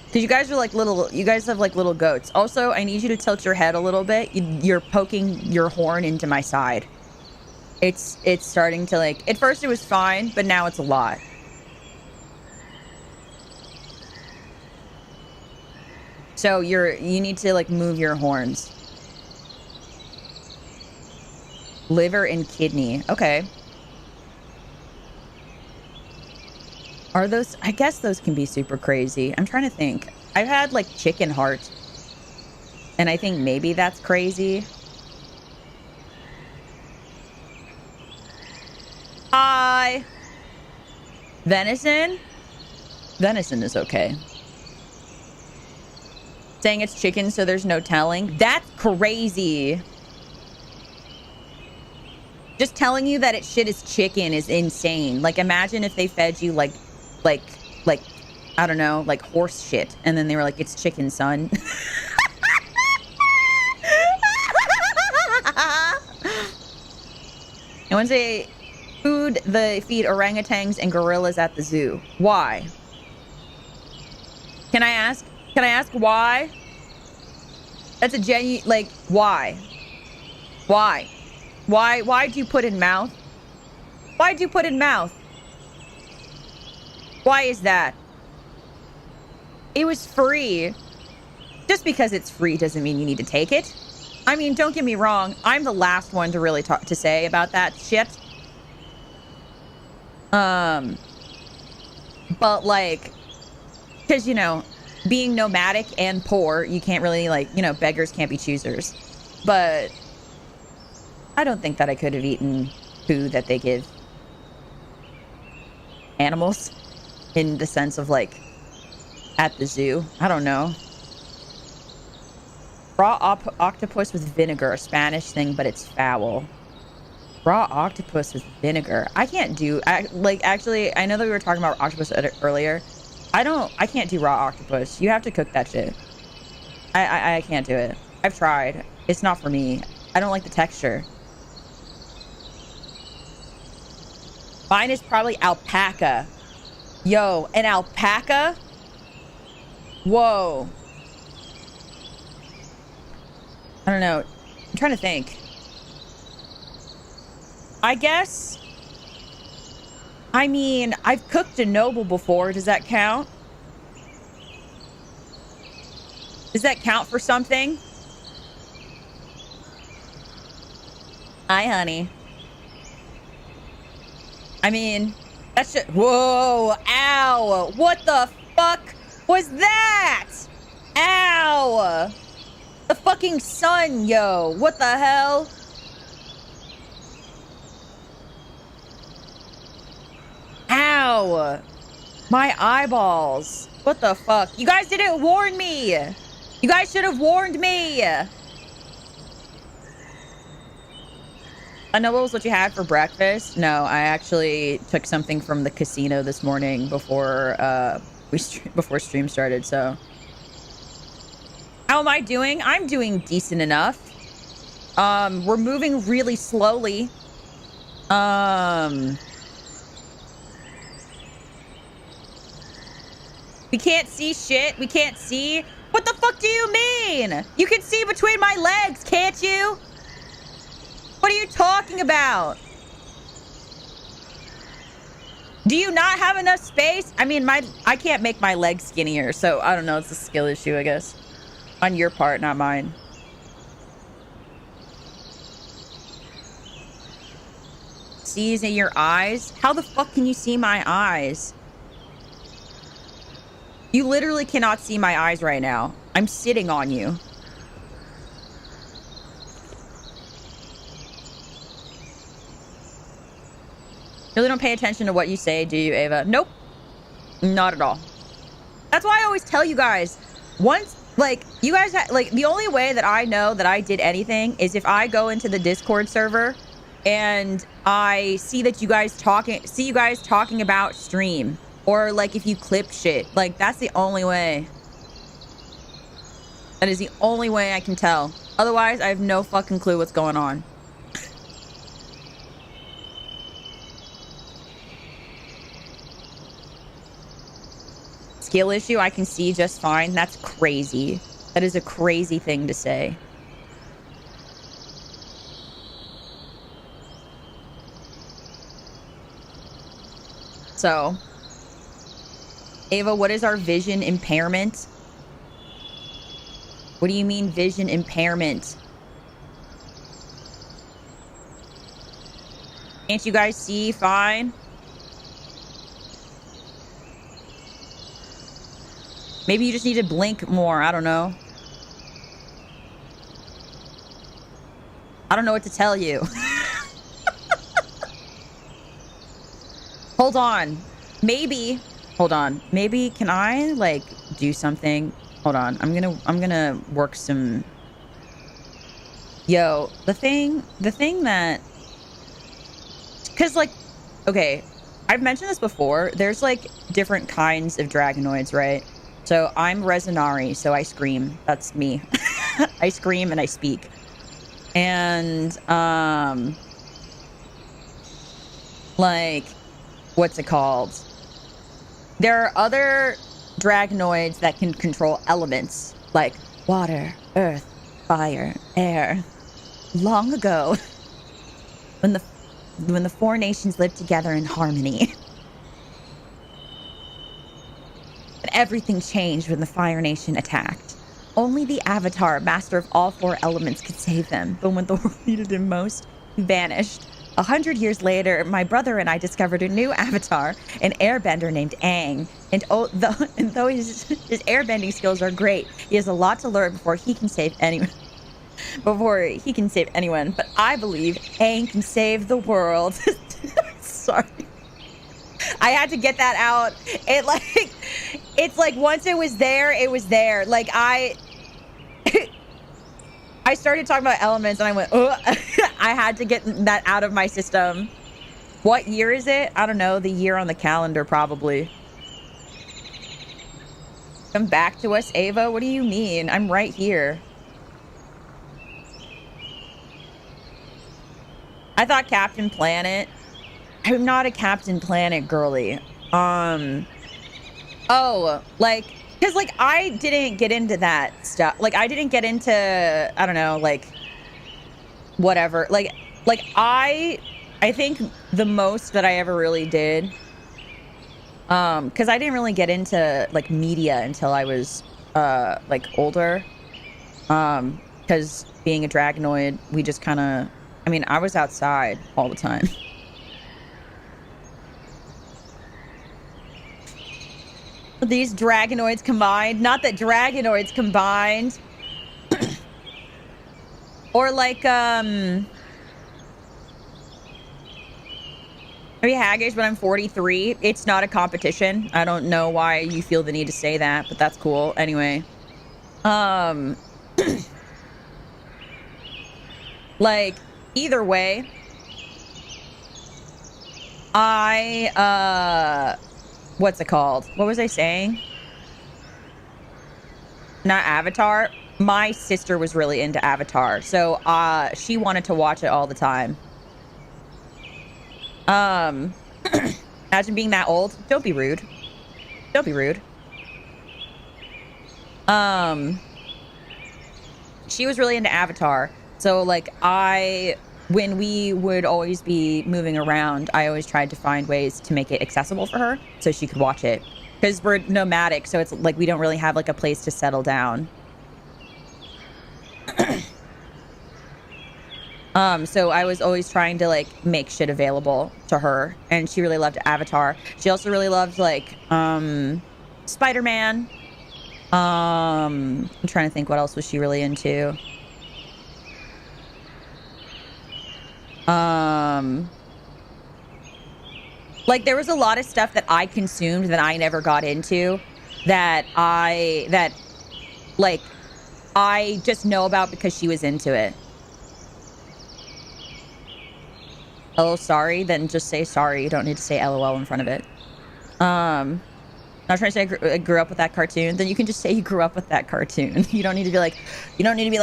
Because you guys are like you guys have like little goats. Also, I need you to tilt your head a little bit. You're poking your horn into my side. It's starting to like, at first it was fine, but now it's a lot. So you need to like move your horns. Liver and kidney. Okay. Are those... I guess those can be super crazy. I'm trying to think. I've had, like, chicken heart. And I think maybe that's crazy. Hi! Venison? Venison is okay. Saying it's chicken so there's no telling. That's crazy. Just telling you that shit is chicken is insane. Like, imagine if they fed you like, I don't know, like horse shit. And then they were like, it's chicken, son. And once they feed orangutans and gorillas at the zoo. Why? Can I ask why? That's a genuine, like, why? Why? Why'd you put in mouth? Why'd you put in mouth? Why is that? It was free. Just because it's free doesn't mean you need to take it. I mean, don't get me wrong. I'm the last one to really talk to say about that shit. But like, because, you know, being nomadic and poor, you can't really, like, you know, beggars can't be choosers. But I don't think that I could have eaten food that they give animals in the sense of, like, at the zoo. I don't know. Raw octopus with vinegar, a Spanish thing, but it's foul. Raw octopus with vinegar. I can't do, actually, I know that we were talking about octopus earlier. I can't do raw octopus. You have to cook that shit. I can't do it. I've tried. It's not for me. I don't like the texture. Mine is probably alpaca. Yo, an alpaca? Whoa. I don't know. I'm trying to think. I guess. I mean, I've cooked a noble before. Does that count? Does that count for something? Hi, honey. I mean, that's just... Whoa! Ow! What the fuck was that? Ow! The fucking sun, yo! What the hell? Ow! My eyeballs. What the fuck? You guys didn't warn me! You guys should have warned me! I know what was what you had for breakfast. No, I actually took something from the casino this morning before before stream started, so. How am I doing? I'm doing decent enough. We're moving really slowly. We can't see shit. We can't see. What the fuck do you mean? You can see between my legs, can't you? What are you talking about? Do you not have enough space? I mean, I can't make my legs skinnier, so I don't know. It's a skill issue, I guess. On your part, not mine. Sees in your eyes? How the fuck can you see my eyes? You literally cannot see my eyes right now. I'm sitting on you. Really don't pay attention to what you say, do you, Ava? Nope. Not at all. That's why I always tell you guys, once, like, you guys, like, the only way that I know that I did anything is if I go into the Discord server and I see that you guys talking about stream. Or, like, if you clip shit. Like, that's the only way. That is the only way I can tell. Otherwise, I have no fucking clue what's going on. Skill issue, I can see just fine. That's crazy. That is a crazy thing to say. So, Ava, what is our vision impairment? What do you mean vision impairment? Can't you guys see fine? Maybe you just need to blink more. I don't know. I don't know what to tell you. Hold on. Maybe. Hold on. Maybe can I like do something? Hold on. I'm gonna work some. Yo, the thing that Because, like, okay, I've mentioned this before. There's, like, different kinds of dragonoids, right? So I'm Resonari, so I scream. That's me. I scream and I speak. And, like, what's it called? There are other dragonoids that can control elements, like water, earth, fire, air. Long ago, when the four nations lived together in harmony. But everything changed when the Fire Nation attacked. Only the Avatar, master of all four elements, could save them. But when the world needed him most, he vanished. 100 years later, my brother and I discovered a new Avatar, an airbender named Aang. And though his airbending skills are great, he has a lot to learn before he can save anyone. But I believe Aang can save the world. Sorry. I had to get that out. It's like once it was there. Like I started talking about elements and I went, oh, I had to get that out of my system. What year is it? I don't know. The year on the calendar, probably. Come back to us, Ava. What do you mean? I'm right here. I thought Captain Planet. I'm not a Captain Planet girly. Oh, like, because, like, I didn't get into that stuff. Like, I didn't get into, I don't know, like, whatever. Like I think the most that I ever really did, because I didn't really get into, like, media until I was, like, older. Because being a dragonoid, we just kind of, I mean, I was outside all the time. These dragonoids combined. Not that dragonoids combined. Or like, are you haggish, but I'm 43? It's not a competition. I don't know why you feel the need to say that, but that's cool. Anyway. Like, either way, what's it called? What was I saying? Not Avatar. My sister was really into Avatar, so she wanted to watch it all the time. Imagine being that old. Don't be rude. Don't be rude. She was really into Avatar, so like when we would always be moving around, I always tried to find ways to make it accessible for her so she could watch it. Because we're nomadic, so it's like we don't really have like a place to settle down. So I was always trying to like make shit available to her, and she really loved Avatar. She also really loved like Spider-Man. I'm trying to think, what else was she really into? Like there was a lot of stuff that I consumed that I never got into, that I just know about because she was into it. Oh, sorry, then just say sorry. You don't need to say LOL in front of it. Not trying to say I grew up with that cartoon. Then you can just say you grew up with that cartoon. You don't need to be like,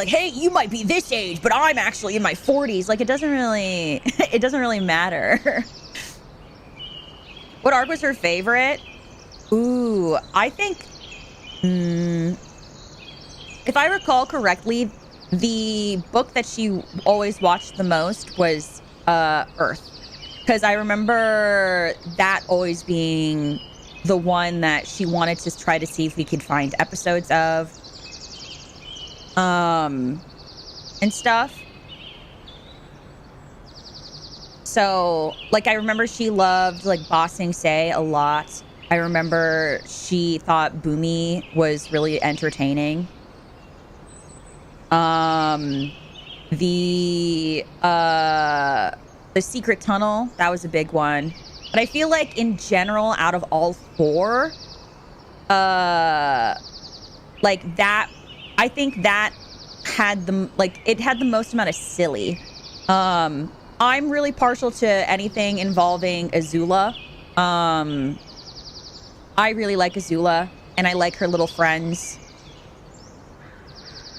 hey, you might be this age, but I'm actually in my 40s. Like, it doesn't really matter. What arc was her favorite? Ooh, I think, if I recall correctly, the book that she always watched the most was Earth. Because I remember that always being the one that she wanted to try to see if we could find episodes of. And stuff. So, like, I remember she loved, like, Ba Sing Se a lot. I remember she thought Boomy was really entertaining. The Secret Tunnel, that was a big one. But I feel like in general, out of all four, like that, I think that had the, like, it had the most amount of silly. I'm really partial to anything involving Azula. I really like Azula, and I like her little friends.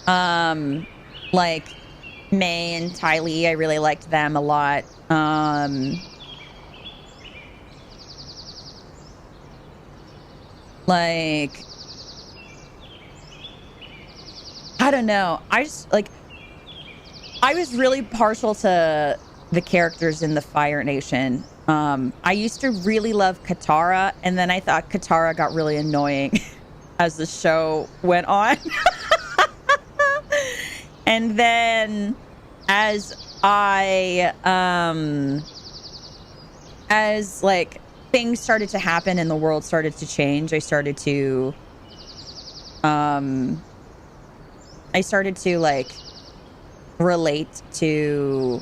Like May and Ty Lee, I really liked them a lot. Like, I don't know. I was really partial to the characters in the Fire Nation. I used to really love Katara, and then I thought Katara got really annoying as the show went on. And then as like things started to happen and the world started to change, I started to like relate to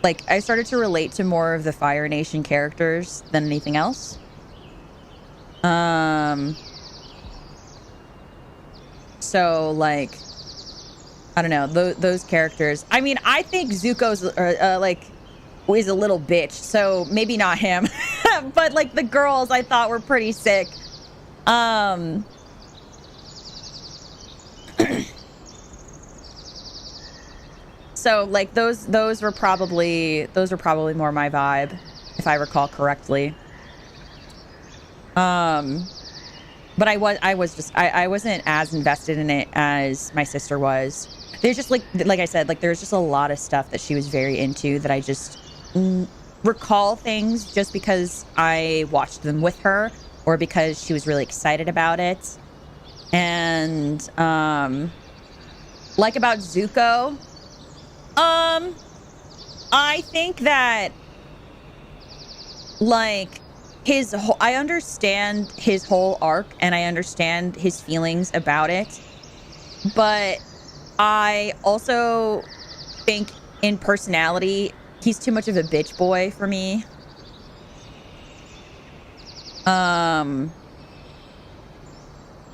like I started to relate to more of the Fire Nation characters than anything else. So like, I don't know, those characters. I mean, I think Zuko's like is a little bitch, so maybe not him. But like the girls I thought were pretty sick. So like those were probably more my vibe, if I recall correctly. But I wasn't as invested in it as my sister was. There's just like I said, like there's just a lot of stuff that she was very into that I just recall things just because I watched them with her or because she was really excited about it. And like about Zuko, I think that like I understand his whole arc and I understand his feelings about it, but I also think in personality he's too much of a bitch boy for me. It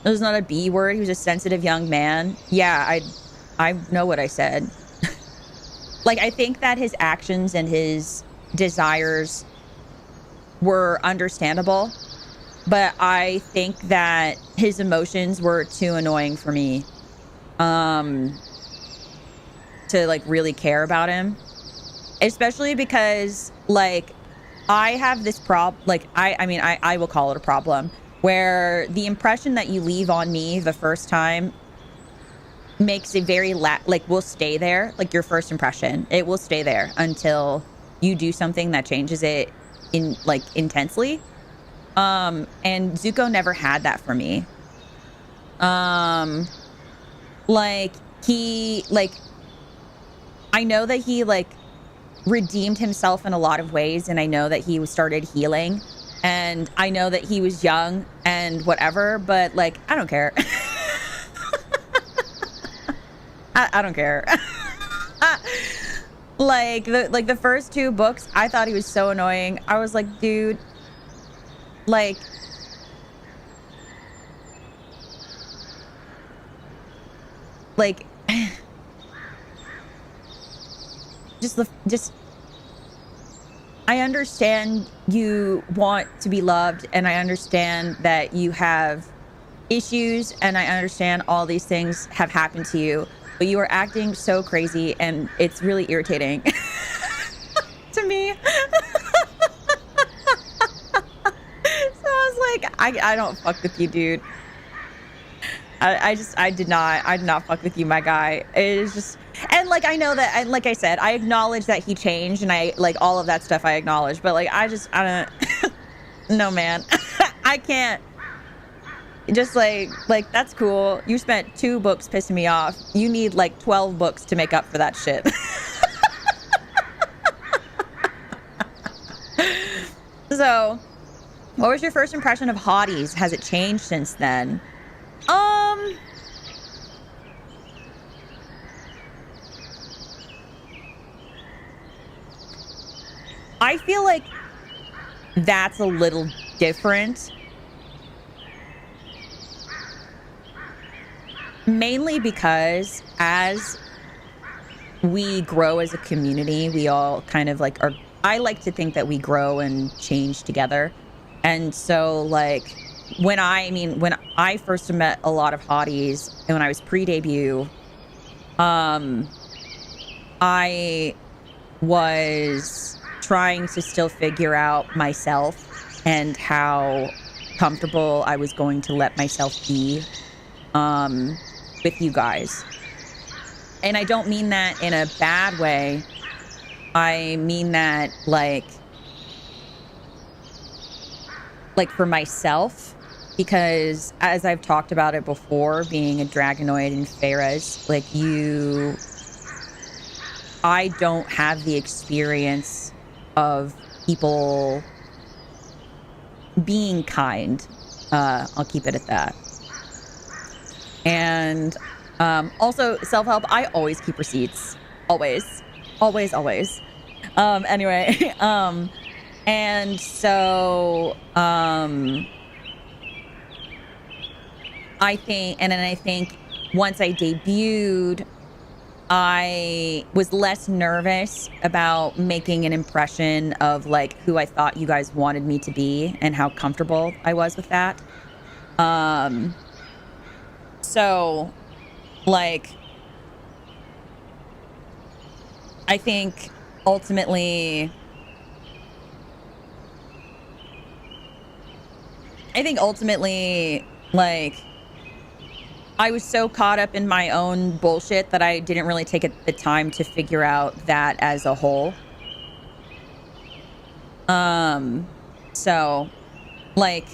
was not a B word. He was a sensitive young man. Yeah, I know what I said. Like, I think that his actions and his desires were understandable, but I think that his emotions were too annoying for me to like really care about him, especially because like I have this like I will call it a problem where the impression that you leave on me the first time makes a very like will stay there. Like your first impression, it will stay there until you do something that changes it in like intensely. And Zuko never had that for me. Like he like I know that he like redeemed himself in a lot of ways, and I know that he started healing, and I know that he was young and whatever, but like I don't care. I don't care. Like the first two books, I thought he was so annoying. I was like, dude, like just I understand you want to be loved, and I understand that you have issues, and I understand all these things have happened to you, but you are acting so crazy and it's really irritating to me. So I was like, I don't fuck with you, dude. I did not fuck with you, my guy. It is just, and like I know that, and like I said, I acknowledge that he changed, and I like all of that stuff I acknowledge, but like I don't no, man. I can't just like that's cool. You spent 2 books pissing me off. You need like 12 books to make up for that shit. So what was your first impression of hotties? Has it changed since then? I feel like that's a little different. Mainly because as we grow as a community, we all kind of like are, I like to think that we grow and change together. And so like when I first met a lot of hotties and when I was pre-debut, I was trying to still figure out myself and how comfortable I was going to let myself be with you guys. And I don't mean that in a bad way. I mean that like for myself, because as I've talked about it before, being a Dragonoid in Fairez, like I don't have the experience of people being kind. I'll keep it at that. And also self-help, I always keep receipts. Always. Anyway, and so I think once I debuted, I was less nervous about making an impression of like who I thought you guys wanted me to be and how comfortable I was with that. So like I think ultimately like I was so caught up in my own bullshit that I didn't really take the time to figure out that as a whole. So like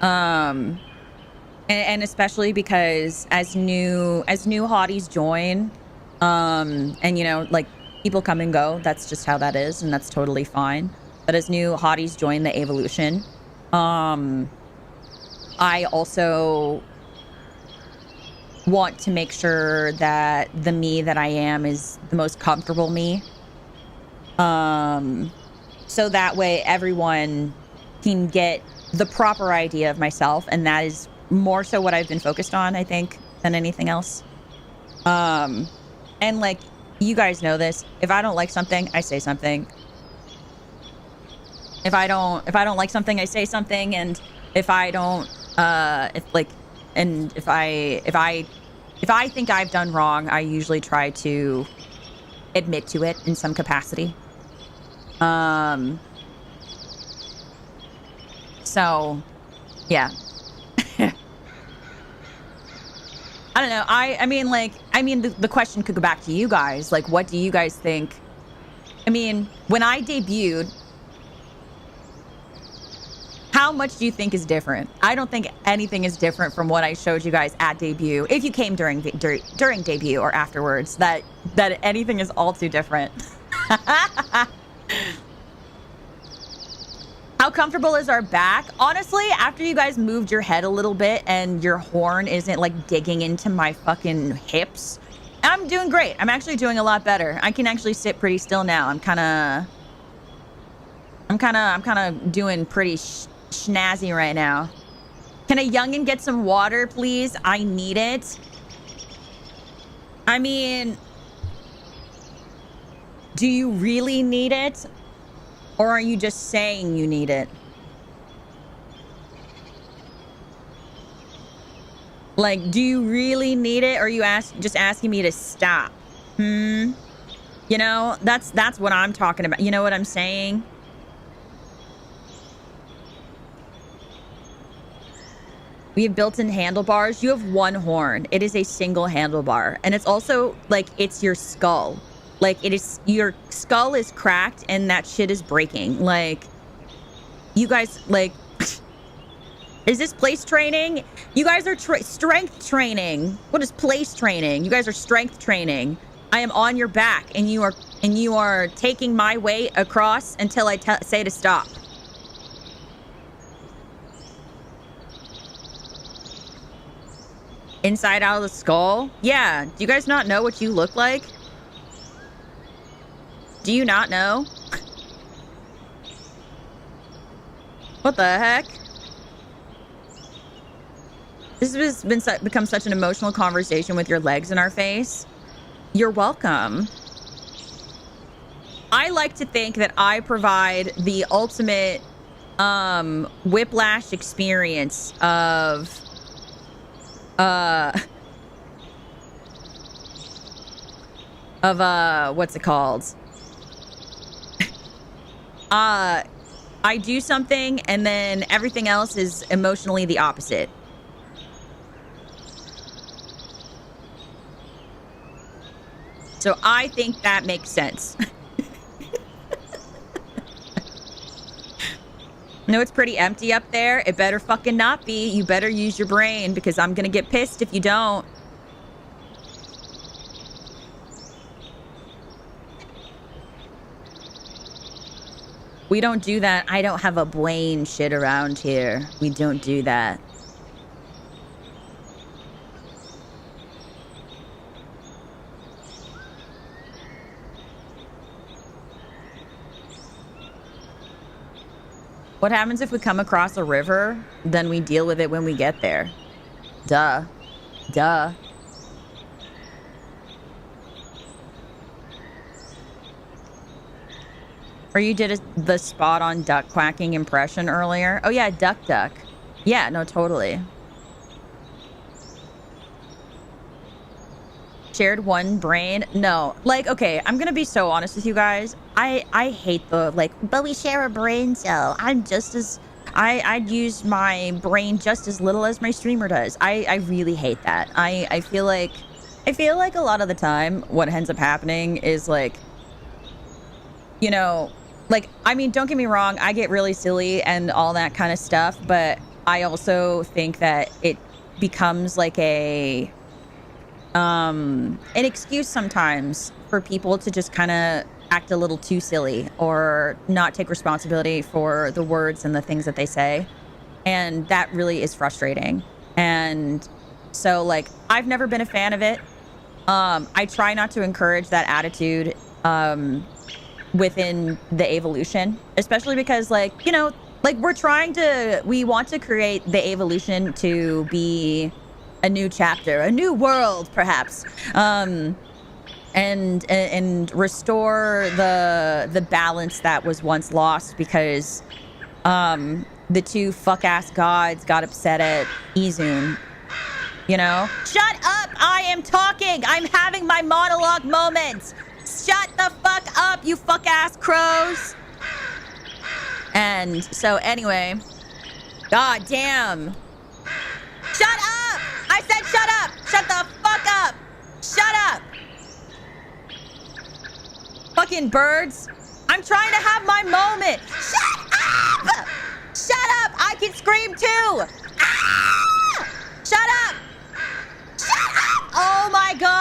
and especially because as new hotties join, and you know, like people come and go, that's just how that is, and that's totally fine. But as new hotties join the evolution, I also want to make sure that the me that I am is the most comfortable me. So that way everyone can get the proper idea of myself, and that is more so what I've been focused on, I think, than anything else. And like you guys know this, if I don't like something, I say something. If I don't like something, I say something, and if I don't if I think I've done wrong, I usually try to admit to it in some capacity. So yeah. I don't know. I mean the question could go back to you guys. Like, what do you guys think? I mean, when I debuted, how much do you think is different? I don't think anything is different from what I showed you guys at debut. If you came during debut or afterwards, that anything is all too different. How comfortable is our back? Honestly, after you guys moved your head a little bit and your horn isn't like digging into my fucking hips, I'm doing great. I'm actually doing a lot better. I can actually sit pretty still now. I'm kind of doing pretty snazzy right now. Can a youngin get some water, please? I need it. I mean, do you really need it? Or are you just saying you need it? Like, do you really need it? Or are you just asking me to stop? You know, that's what I'm talking about. You know what I'm saying? We have built-in handlebars. You have one horn. It is a single handlebar. And it's also, like, it's your skull. Like, it is, your skull is cracked and that shit is breaking. Like, you guys, like, is this place training? You guys are strength training. What is place training? You guys are strength training. I am on your back and you are taking my weight across until I say to stop. Inside out of the skull? Yeah. Do you guys not know what you look like? Do you not know? What the heck? This has become such an emotional conversation with your legs in our face. You're welcome. I like to think that I provide the ultimate whiplash experience of what's it called? I do something and then everything else is emotionally the opposite. So I think that makes sense. No, it's pretty empty up there. It better fucking not be. You better use your brain because I'm gonna get pissed if you don't. We don't do that. I don't have a brain shit around here. We don't do that. What happens if we come across a river? Then we deal with it when we get there. Duh. Duh. Or you did the spot on duck quacking impression earlier. Oh yeah, duck duck. Yeah, no, totally. Shared one brain? No. Like, okay, I'm gonna be so honest with you guys. I hate the, like, but we share a brain cell. I'm just as... I'd use my brain just as little as my streamer does. I really hate that. I feel like a lot of the time what ends up happening is, like, you know, like, I mean, don't get me wrong, I get really silly and all that kind of stuff, but I also think that it becomes like an excuse sometimes for people to just kind of act a little too silly or not take responsibility for the words and the things that they say. And that really is frustrating. And so, like, I've never been a fan of it. I try not to encourage that attitude within the evolution, especially because, like, you know, like, we want to create the evolution to be a new chapter, a new world, perhaps, and restore the balance that was once lost because the two fuck-ass gods got upset at Izun. You know? Shut up! I am talking! I'm having my monologue moment! Shut the fuck up, you fuck-ass crows! And so anyway, god damn. Shut up! I said shut up! Shut the fuck up! Shut up! Fucking birds. I'm trying to have my moment. Shut up! Shut up! I can scream too! Ah! Shut up! Shut up! Oh my god!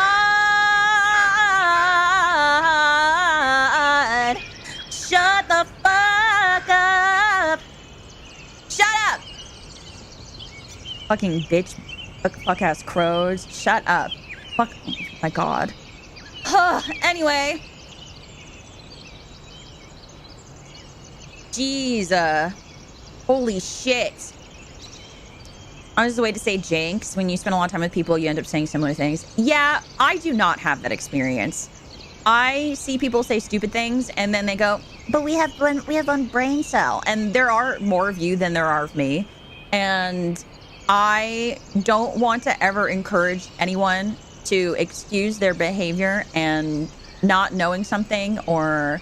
Shut the fuck up! Shut up! Fucking bitch, fuck ass crows. Shut up. Fuck, oh my god. Anyway. Jeez, holy shit. Honestly, the way to say jinx, when you spend a lot of time with people, you end up saying similar things. Yeah, I do not have that experience. I see people say stupid things, and then they go, but we have one brain cell. And there are more of you than there are of me. And I don't want to ever encourage anyone to excuse their behavior and not knowing something or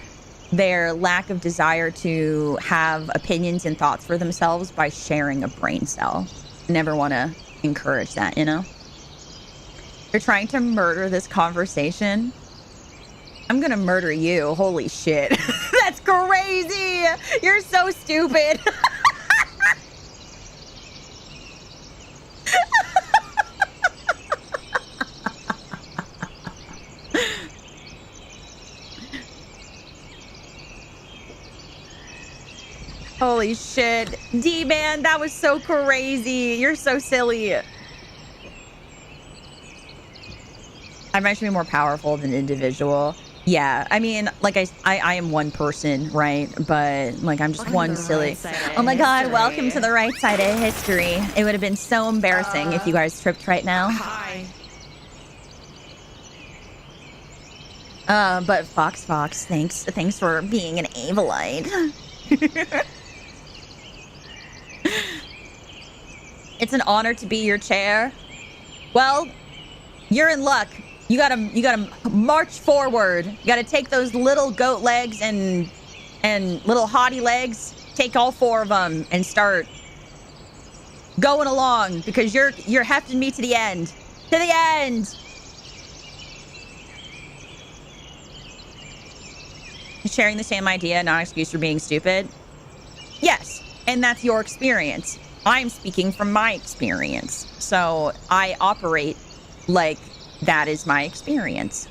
their lack of desire to have opinions and thoughts for themselves by sharing a brain cell. Never want to encourage that, you know? You're trying to murder this conversation. I'm gonna murder you. Holy shit. That's crazy. You're so stupid. Holy shit. D-man, that was so crazy. You're so silly. I might be more powerful than individual. Yeah, I mean, like I am one person, right? But like I'm just Welcome one to the silly. right side of Oh my God! history. Welcome to the right side of history. It would have been so embarrassing if you guys tripped right now. Hi. But Fox, thanks for being an Avalite. It's an honor to be your chair. Well, you're in luck. You gotta march forward. You gotta take those little goat legs and little haughty legs. Take all 4 of them and start going along because you're hefting me to the end. To the end. Sharing the same idea, not an excuse for being stupid. Yes, and that's your experience. I'm speaking from my experience. So I operate like that is my experience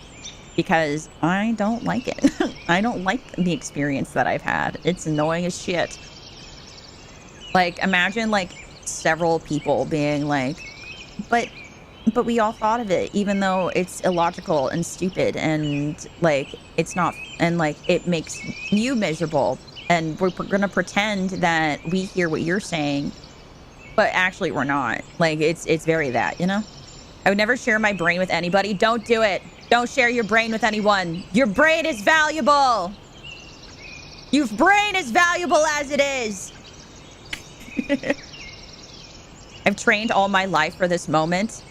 because I don't like it. I don't like the experience that I've had. It's annoying as shit. Like, imagine like several people being like, but we all thought of it, even though it's illogical and stupid and like it's not, and like it makes you miserable. And we're gonna pretend that we hear what you're saying, but actually we're not. Like it's very that, you know? I would never share my brain with anybody. Don't do it. Don't share your brain with anyone. Your brain is valuable. Your brain is valuable as it is. I've trained all my life for this moment.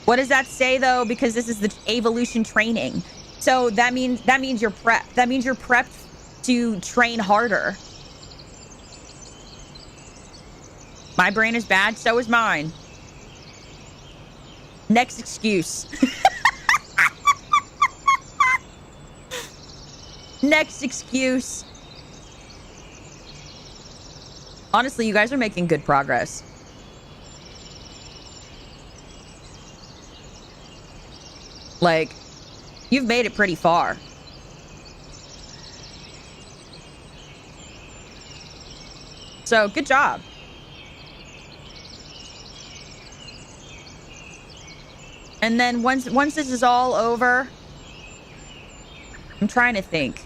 What does that say though? Because this is the evolution training. So that means you're prepped. That means you're prepped to train harder. My brain is bad, so is mine. Next excuse. Next excuse. Honestly, you guys are making good progress. Like, you've made it pretty far. So, good job. And then once this is all over, I'm trying to think.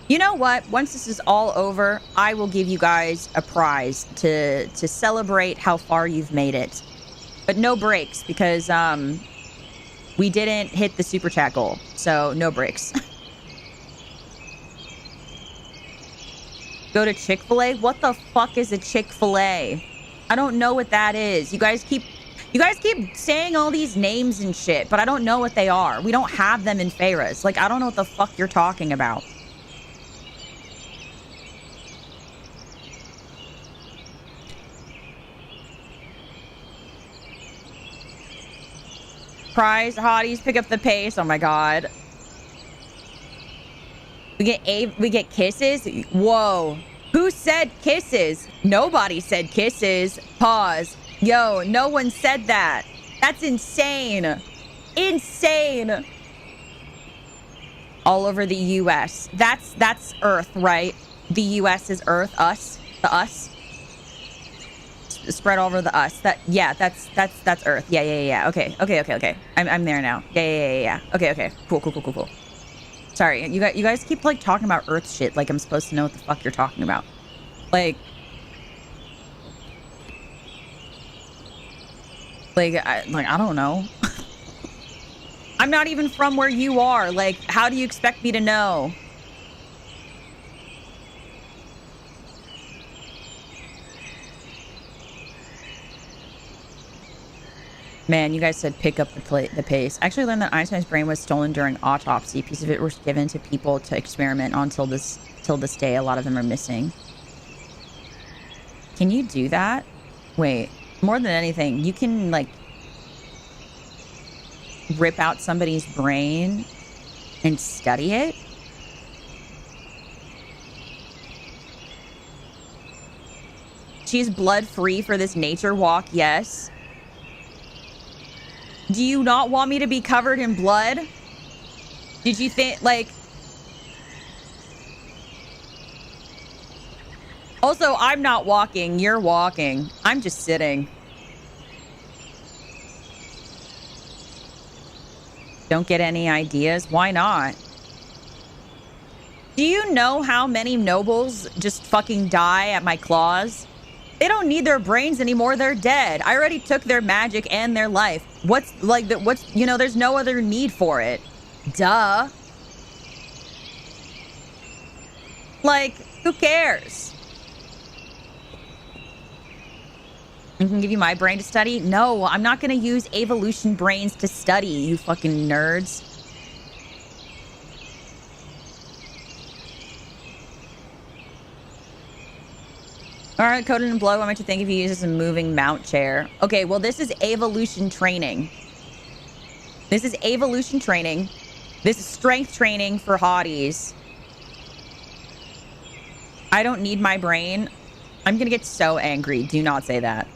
You know what? Once this is all over, I will give you guys a prize to celebrate how far you've made it. But no breaks because we didn't hit the super chat goal. So no breaks. Go to Chick-fil-A? What the fuck is a Chick-fil-A? I don't know what that is. You guys keep saying all these names and shit, but I don't know what they are. We don't have them in Ferris. Like, I don't know what the fuck you're talking about. Prize, hotties, pick up the pace. Oh my god. We get kisses? Whoa. Who said kisses? Nobody said kisses. Pause. Yo, no one said that. That's insane. Insane. All over the US. That's Earth, right? The US is Earth, us, the us. Spread over the us. That's Earth. Yeah. Okay. I'm there now. Yeah. Okay. Cool. Sorry, you guys keep like talking about Earth shit like I'm supposed to know what the fuck you're talking about. Like I don't know. I'm not even from where you are. Like, how do you expect me to know? Man, you guys said pick up the pace. I actually learned that Einstein's brain was stolen during autopsy. A piece of it was given to people to experiment on till this day. A lot of them are missing. Can you do that? Wait, more than anything, you can like rip out somebody's brain and study it? She's blood free for this nature walk, yes. Do you not want me to be covered in blood? Did you think, like... Also, I'm not walking. You're walking. I'm just sitting. Don't get any ideas? Why not? Do you know how many nobles just fucking die at my claws? They don't need their brains anymore. They're dead. I already took their magic and their life. There's no other need for it. Duh. Like, who cares? I can give you my brain to study? No, I'm not going to use evolution brains to study, you fucking nerds. All right, Coden and Blow, what might you think if you use this as a moving mount chair? Okay, well, this is evolution training. This is evolution training. This is strength training for hotties. I don't need my brain. I'm going to get so angry. Do not say that.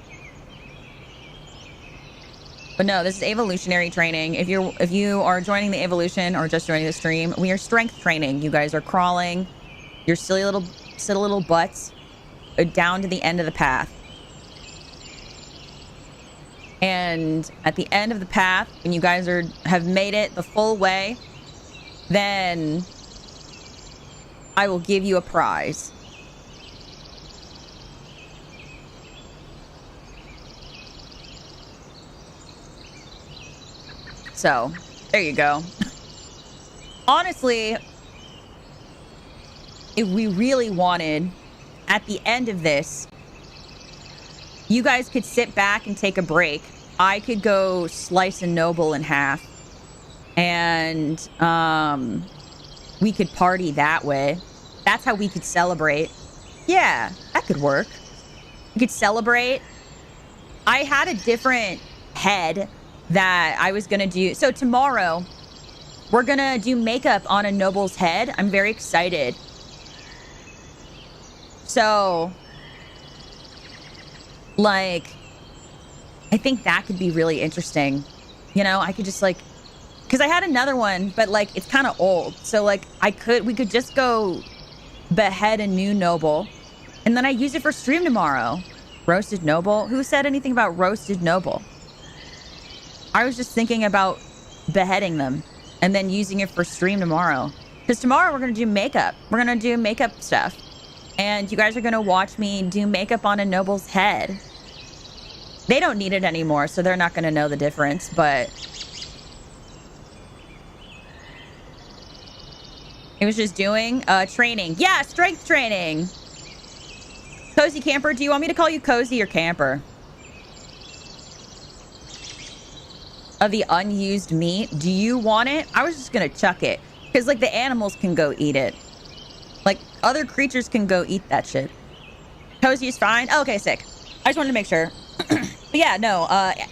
But no, this is evolutionary training. If you are joining the evolution or just joining the stream, we are strength training. You guys are crawling your silly little butts down to the end of the path. And at the end of the path, when you guys have made it the full way, then I will give you a prize. So, there you go. Honestly, if we really wanted, at the end of this, you guys could sit back and take a break. I could go slice a noble in half. And we could party that way. That's how we could celebrate. Yeah, that could work. We could celebrate. I had a different head that I was going to do. So tomorrow, we're going to do makeup on a noble's head. I'm very excited. So, like, I think that could be really interesting. You know, I could just like, because I had another one, but like, it's kind of old. So like, we could just go behead a new noble. And then I use it for stream tomorrow. Roasted noble? Who said anything about roasted noble? I was just thinking about beheading them and then using it for stream tomorrow. Because tomorrow we're going to do makeup. We're going to do makeup stuff. And you guys are going to watch me do makeup on a noble's head. They don't need it anymore, so they're not going to know the difference, but it was just doing training. Yeah, strength training. Cozy Camper, do you want me to call you Cozy or Camper? Of the unused meat, do you want it? I was just gonna chuck it because like the animals can go eat it, like other creatures can go eat that shit. Cozy is fine. Oh, okay, sick. I just wanted to make sure. But yeah, no,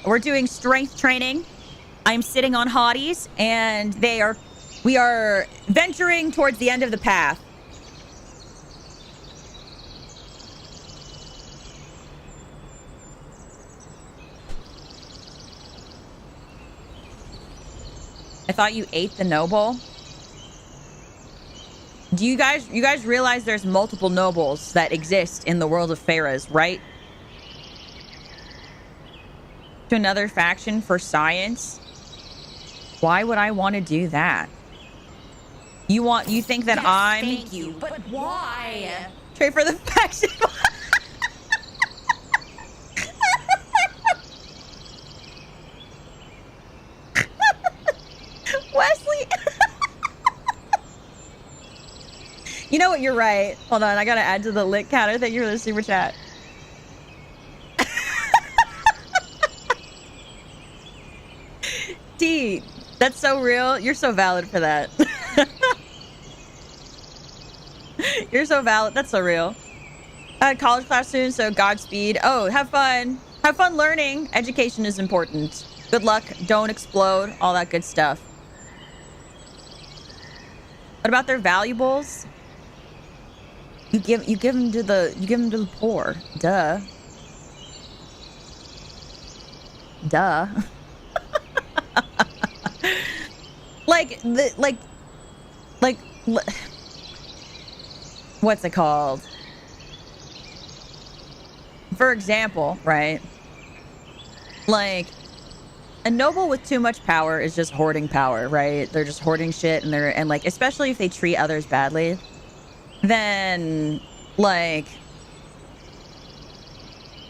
we're doing strength training. I'm sitting on hotties, and we are venturing towards the end of the path. I thought you ate the noble. Do you guys realize there's multiple nobles that exist in the world of Pharaohs, right? To another faction for science? Why would I want to do that? You think that I'm... Thank you, but why? Trade for the faction. Wesley. You know what? You're right. Hold on. I got to add to the lit counter. Thank you for the super chat. D, that's so real. You're so valid for that. You're so valid. That's so real. College class soon, so Godspeed. Oh, have fun. Have fun learning. Education is important. Good luck. Don't explode. All that good stuff. What about their valuables? You give them to the poor. Duh. Duh. What's it called? For example, right? Like, a noble with too much power is just hoarding power, right? They're just hoarding shit, and like, especially if they treat others badly, then like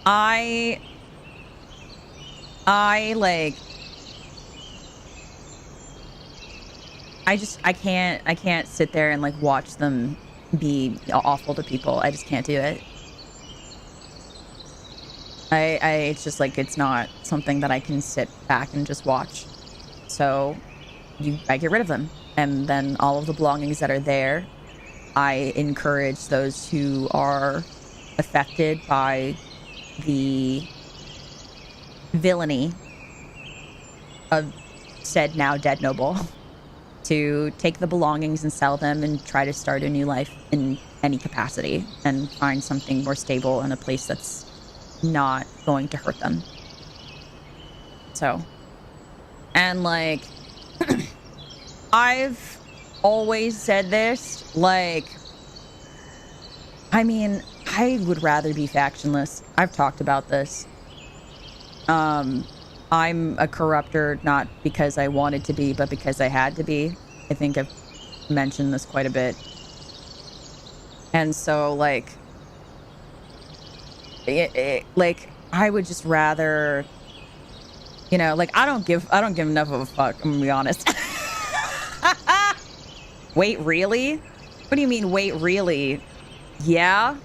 I can't sit there and like watch them be awful to people. I just can't do it. It's just like, it's not something that I can sit back and just watch. So I get rid of them. And then all of the belongings that are there, I encourage those who are affected by the villainy of said now dead noble to take the belongings and sell them and try to start a new life in any capacity and find something more stable in a place that's not going to hurt them. So, and like, I've always said this, like, I mean, I would rather be factionless. I've talked about this. I'm a corruptor, not because I wanted to be, but because I had to be. I think I've mentioned this quite a bit. And so, like, like, I would just rather, you know, like, I don't give enough of a fuck, I'm gonna be honest. Wait, really? What do you mean, wait, really? Yeah?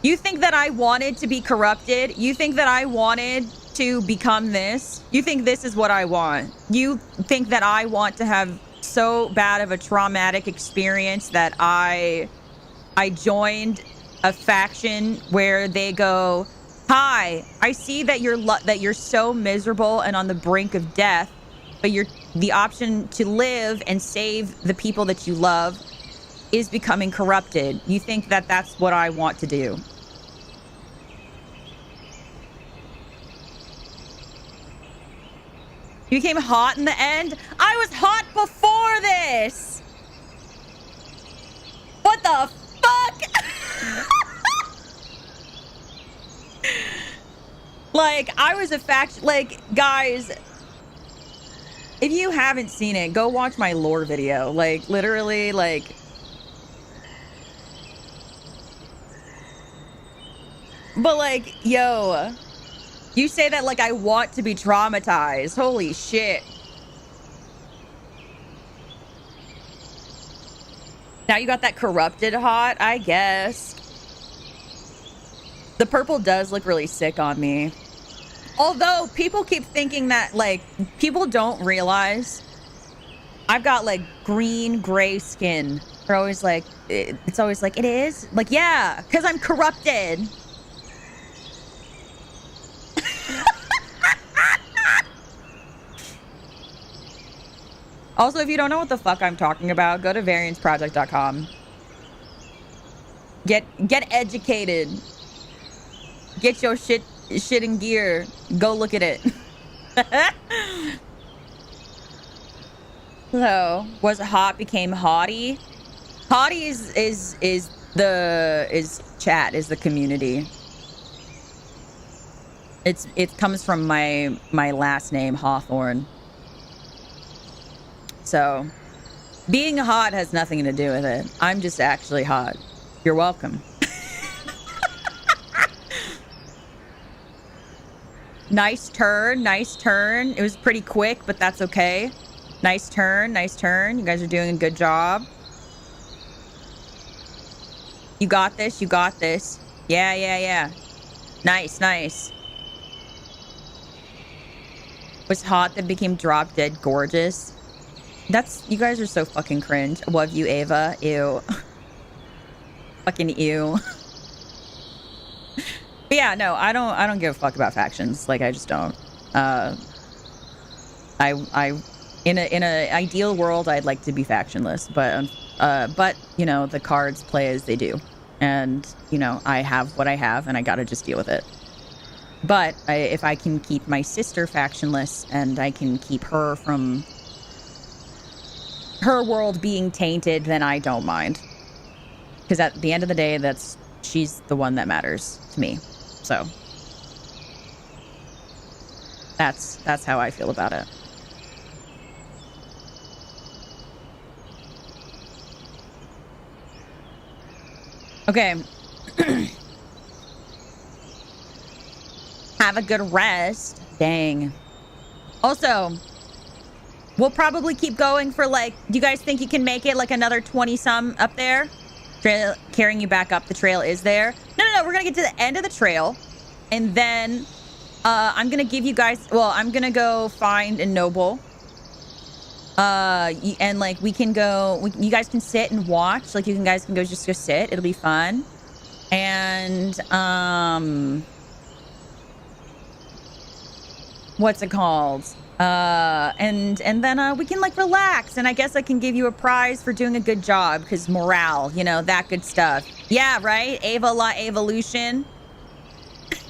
You think that I wanted to be corrupted? You think that I wanted to become this? You think this is what I want? You think that I want to have so bad of a traumatic experience that I joined a faction where they go, hi, I see that you're so miserable and on the brink of death, but the option to live and save the people that you love is becoming corrupted. You think that that's what I want to do? You became hot in the end? I was hot before this! What the fuck? Like, I was a fact, like, guys, if you haven't seen it, go watch my lore video. Like, literally, like, but like, yo, you say that like I want to be traumatized. Holy shit. Now you got that corrupted hot, I guess. The purple does look really sick on me. Although people keep thinking that, like, people don't realize I've got like green, gray skin. They're always like, it's always like, it is? Like, yeah, because I'm corrupted. Also, if you don't know what the fuck I'm talking about, go to varianceproject.com. Get educated. Get your shit in gear. Go look at it. So, was hot became haughty? Haughty is chat, is the community. It comes from my last name, Hawthorne. So, being hot has nothing to do with it. I'm just actually hot. You're welcome. Nice turn, nice turn. It was pretty quick, but that's okay. Nice turn, nice turn. You guys are doing a good job. You got this, you got this. Yeah, yeah, yeah. Nice, nice. Was hot, then became drop dead gorgeous. You guys are so fucking cringe. Love you, Ava. Ew. Fucking ew. But yeah, no, I don't give a fuck about factions. Like, I just don't. In a ideal world, I'd like to be factionless, but you know, the cards play as they do, and you know, I have what I have, and I gotta just deal with it. But if I can keep my sister factionless, and I can keep her from her world being tainted, then I don't mind. Because at the end of the day, she's the one that matters to me. So. That's how I feel about it. Okay. Have a good rest. Dang. Also, we'll probably keep going for like, do you guys think you can make it like another 20 some up there? Trail carrying you back up the trail is there. No, we're gonna get to the end of the trail, and then I'm gonna give you guys, well, I'm gonna go find a noble, and like we can go, you guys can sit and watch, like you guys can go just go sit, it'll be fun. And what's it called? And then we can like relax, and I guess I can give you a prize for doing a good job, because morale, you know, that good stuff. Yeah, right? Ava La Evolution.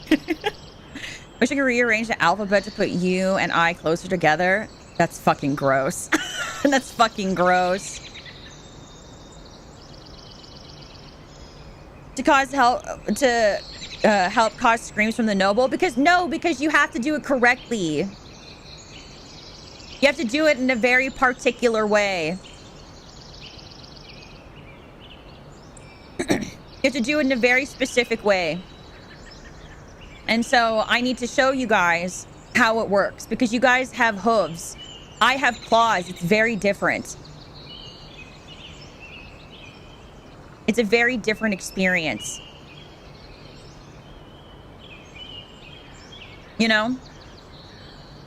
Wish I could rearrange the alphabet to put you and I closer together. That's fucking gross. That's fucking gross. To cause help, to help cause screams from the noble? Because you have to do it correctly. You have to do it in a very particular way. You have to do it in a very specific way. And so I need to show you guys how it works, because you guys have hooves. I have claws. It's very different. It's a very different experience. You know?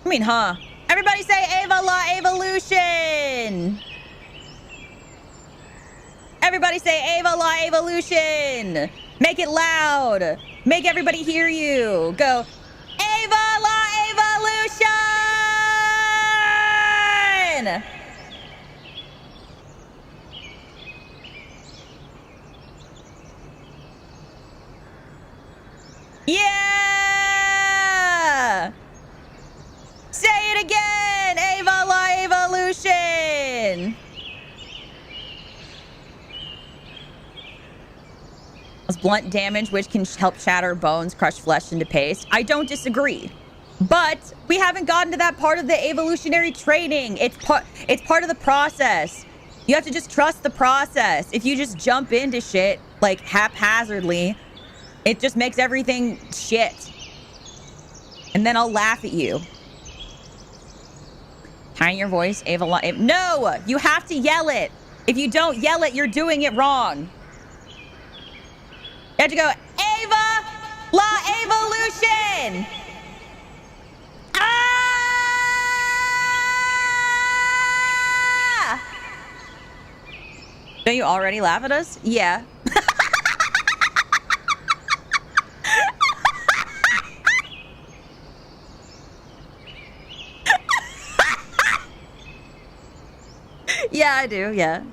I mean, huh? Everybody say Ava La Evolution! Everybody say Ava La Evolution! Make it loud! Make everybody hear you! Go, Ava La Evolution! Yeah! Say it again! Ava La Evolution! Blunt damage, which can help shatter bones, crush flesh into paste. I don't disagree. But we haven't gotten to that part of the evolutionary training. It's part of the process. You have to just trust the process. If you just jump into shit, like, haphazardly, it just makes everything shit. And then I'll laugh at you. Tiny your voice, Ava La... No! You have to yell it. If you don't yell it, you're doing it wrong. You have to go, Ava La Evolution! Ah! Don't you already laugh at us? Yeah. Yeah, I do, yeah.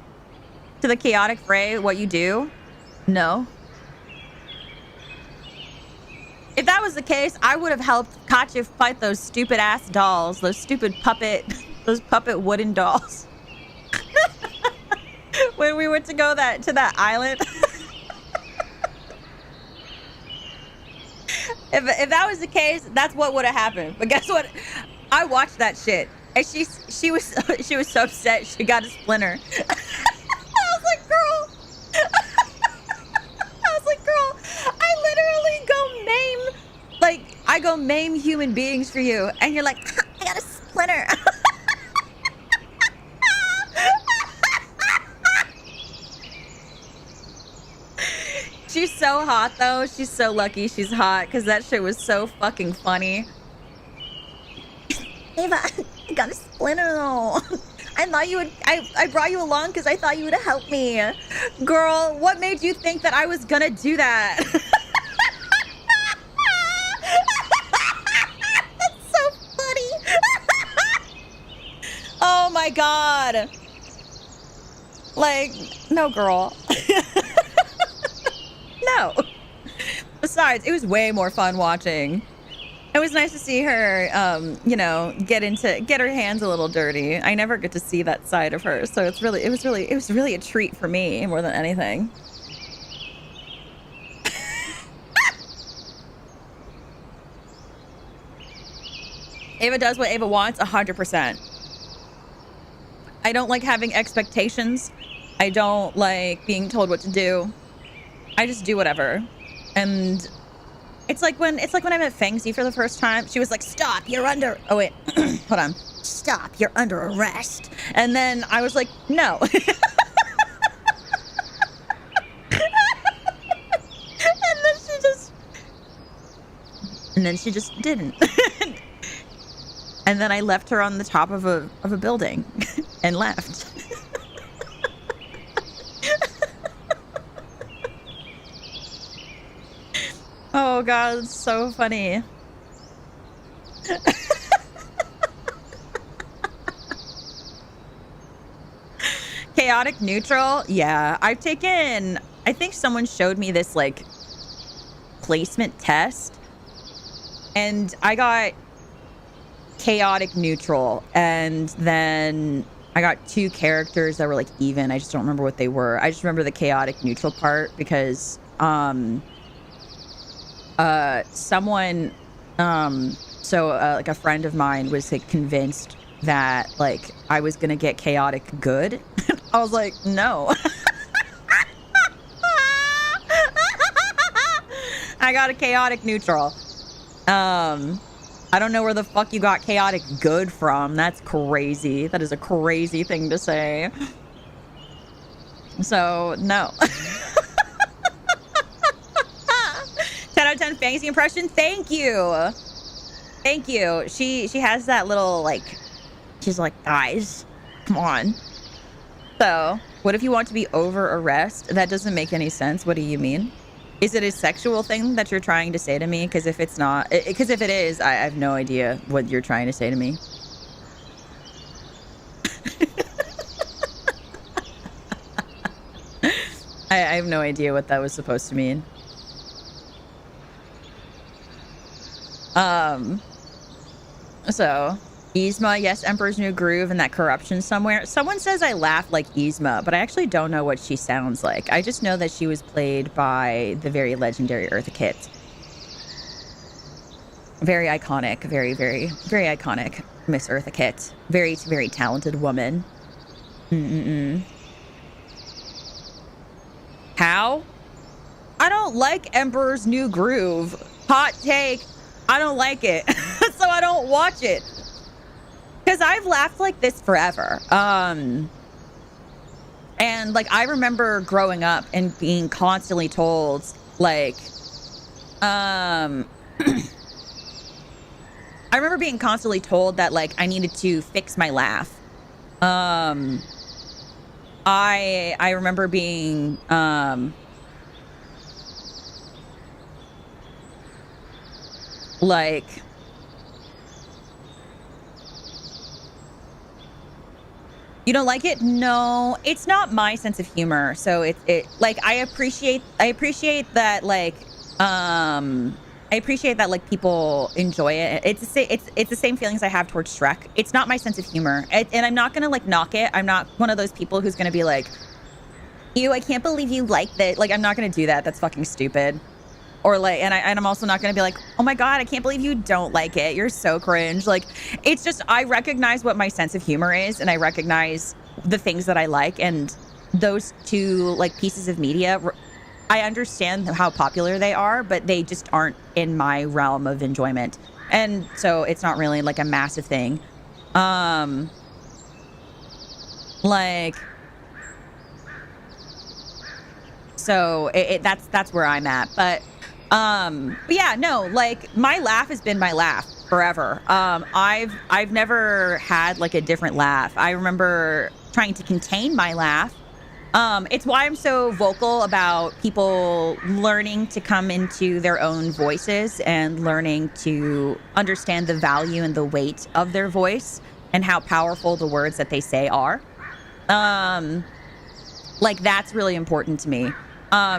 To the chaotic fray, what you do? No. If that was the case, I would have helped Katya fight those stupid ass dolls, those stupid puppet, those puppet wooden dolls. When we went to go to that island. If that was the case, that's what would have happened. But guess what? I watched that shit, and she was so upset she got a splinter. I was like, girl. Girl, I literally go maim human beings for you, and you're like, I got a splinter. She's so hot though. She's so lucky she's hot, because that shit was so fucking funny. Ava, I got a splinter though. I thought you would, I brought you along because I thought you would have helped me. Girl, what made you think that I was gonna do that? That's so funny. Oh my God. Like, no, girl. No. Besides, it was way more fun watching. It was nice to see her, you know, get her hands a little dirty. I never get to see that side of her, so it was really a treat for me more than anything. Ava does what Ava wants 100%. I don't like having expectations. I don't like being told what to do. I just do whatever. And it's like when I met Fangzi for the first time. She was like, "Stop, you're under..." Oh wait, hold on. "Stop, you're under arrest." And then I was like, "No." And then she just didn't. And then I left her on the top of a building and left. Oh God, it's so funny. Chaotic neutral? Yeah, I think someone showed me this like placement test. And I got chaotic neutral, and then I got 2 characters that were like even. I just don't remember what they were. I just remember the chaotic neutral part because someone like a friend of mine was like convinced that like I was gonna get chaotic good. I was like, no. I got a chaotic neutral. I don't know where the fuck you got chaotic good from. That's crazy. That is a crazy thing to say. So, no. 10 out of 10 Fangzi impression. Thank you. Thank you. She has that little, like, she's like, "Guys, come on." So, what if you want to be over arrest? That doesn't make any sense. What do you mean? Is it a sexual thing that you're trying to say to me? Because if it's not, because if it is, I have no idea what you're trying to say to me. I have no idea what that was supposed to mean. So, Yzma, yes, Emperor's New Groove and that corruption somewhere. Someone says I laugh like Yzma, but I actually don't know what she sounds like. I just know that she was played by the very legendary Eartha Kitt. Very iconic, very, very, very iconic Miss Eartha Kitt. Very, very talented woman. How? I don't like Emperor's New Groove. Hot take. I don't like it. So I don't watch it. Because I've laughed like this forever. And like I remember growing up and being constantly told like I remember being constantly told that like I needed to fix my laugh. I remember being like you don't like it? No, it's not my sense of humor. So it like I appreciate that like I appreciate that like people enjoy it. It's the same feelings I have towards Shrek. It's not my sense of humor, and I'm not gonna like knock it. I'm not one of those people who's gonna be like, "Ew, I can't believe you like that." Like I'm not gonna do that. That's fucking stupid. Or like, and I'm also not gonna be like, "Oh my God, I can't believe you don't like it. You're so cringe." Like, it's just, I recognize what my sense of humor is, and I recognize the things that I like, and those 2 like pieces of media, I understand how popular they are, but they just aren't in my realm of enjoyment. And so it's not really like a massive thing. Like, so that's where I'm at. But yeah, no, like my laugh has been my laugh forever. I've never had like a different laugh. I remember trying to contain my laugh. It's why I'm so vocal about people learning to come into their own voices and learning to understand the value and the weight of their voice and how powerful the words that they say are. Like that's really important to me.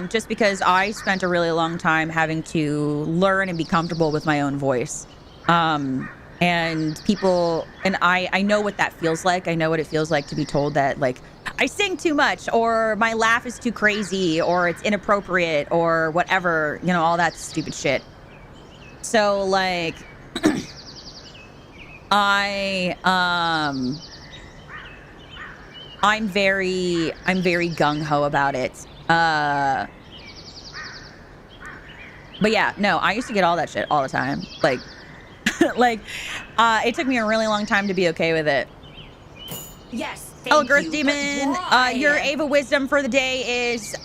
Just because I spent a really long time having to learn and be comfortable with my own voice. And people, and I know what that feels like. I know what it feels like to be told that like I sing too much, or my laugh is too crazy, or it's inappropriate, or whatever, you know, all that stupid shit. So like, I'm very gung-ho about it. But yeah, no, I used to get all that shit all the time. Like, it took me a really long time to be okay with it. Yes. Hello, Girth Demon. Your Ava wisdom for the day is,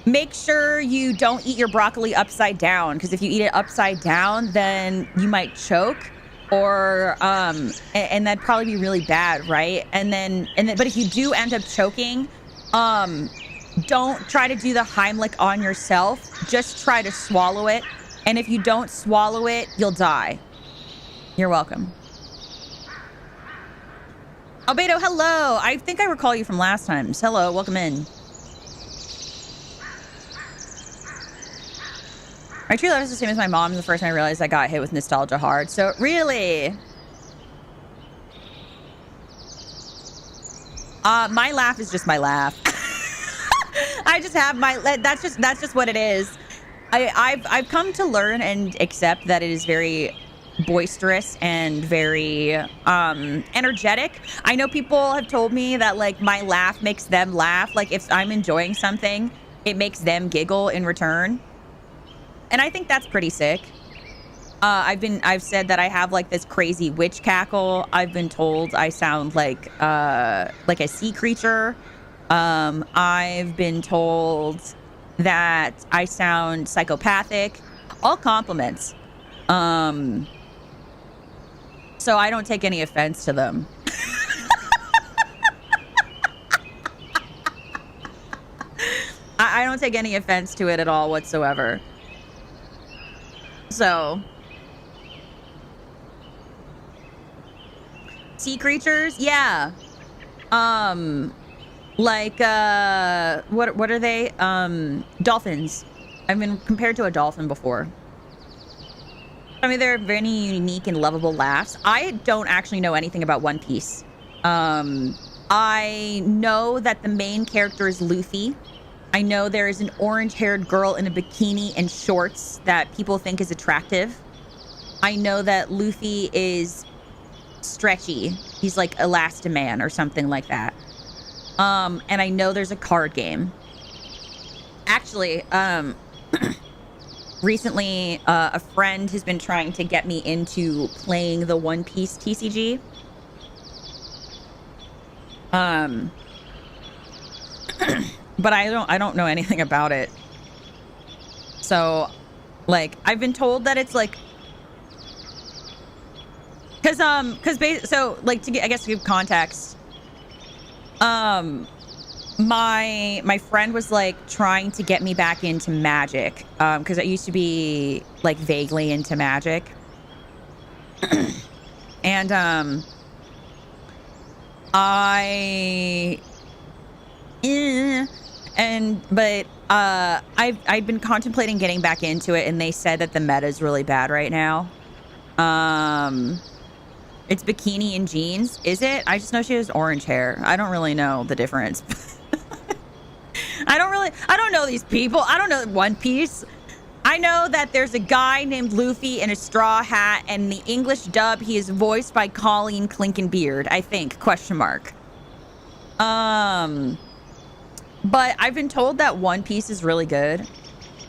make sure you don't eat your broccoli upside down, because if you eat it upside down, then you might choke, or and that'd probably be really bad, right? And then but if you do end up choking, don't try to do the Heimlich on yourself. Just try to swallow it, and if you don't swallow it, you'll die. You're welcome. Albedo, hello. I think I recall you from last time. Hello, welcome in. My true love is the same as my mom's. The first time I realized I got hit with nostalgia hard. So really, my laugh is just my laugh. I just have my. That's just what it is. I've come to learn and accept that it is very boisterous and very energetic. I know people have told me that like my laugh makes them laugh. Like if I'm enjoying something, it makes them giggle in return. And I think that's pretty sick. I've said that I have like this crazy witch cackle. I've been told I sound like a sea creature. I've been told that I sound psychopathic. All compliments. So I don't take any offense to them. I don't take any offense to it at all whatsoever. So, sea creatures, yeah. Like what are they? Dolphins. I've been compared to a dolphin before. I mean, they're very unique and lovable laughs. I don't actually know anything about One Piece. I know that the main character is Luffy. I know there is an orange-haired girl in a bikini and shorts that people think is attractive. I know that Luffy is stretchy. He's like Elastaman or something like that. And I know there's a card game. Actually, recently, a friend has been trying to get me into playing the One Piece TCG. But I don't know anything about it. So, like, I've been told that it's like, so like to give context, my friend was like trying to get me back into Magic, because I used to be like vaguely into Magic, and I've been contemplating getting back into it, and they said that the meta is really bad right now. It's bikini and jeans. Is it? I just know she has orange hair. I don't really know the difference. I don't know these people. I don't know One Piece. I know that there's a guy named Luffy in a straw hat, and in the English dub, he is voiced by Colleen Clinkenbeard, I think, question mark. But I've been told that One Piece is really good.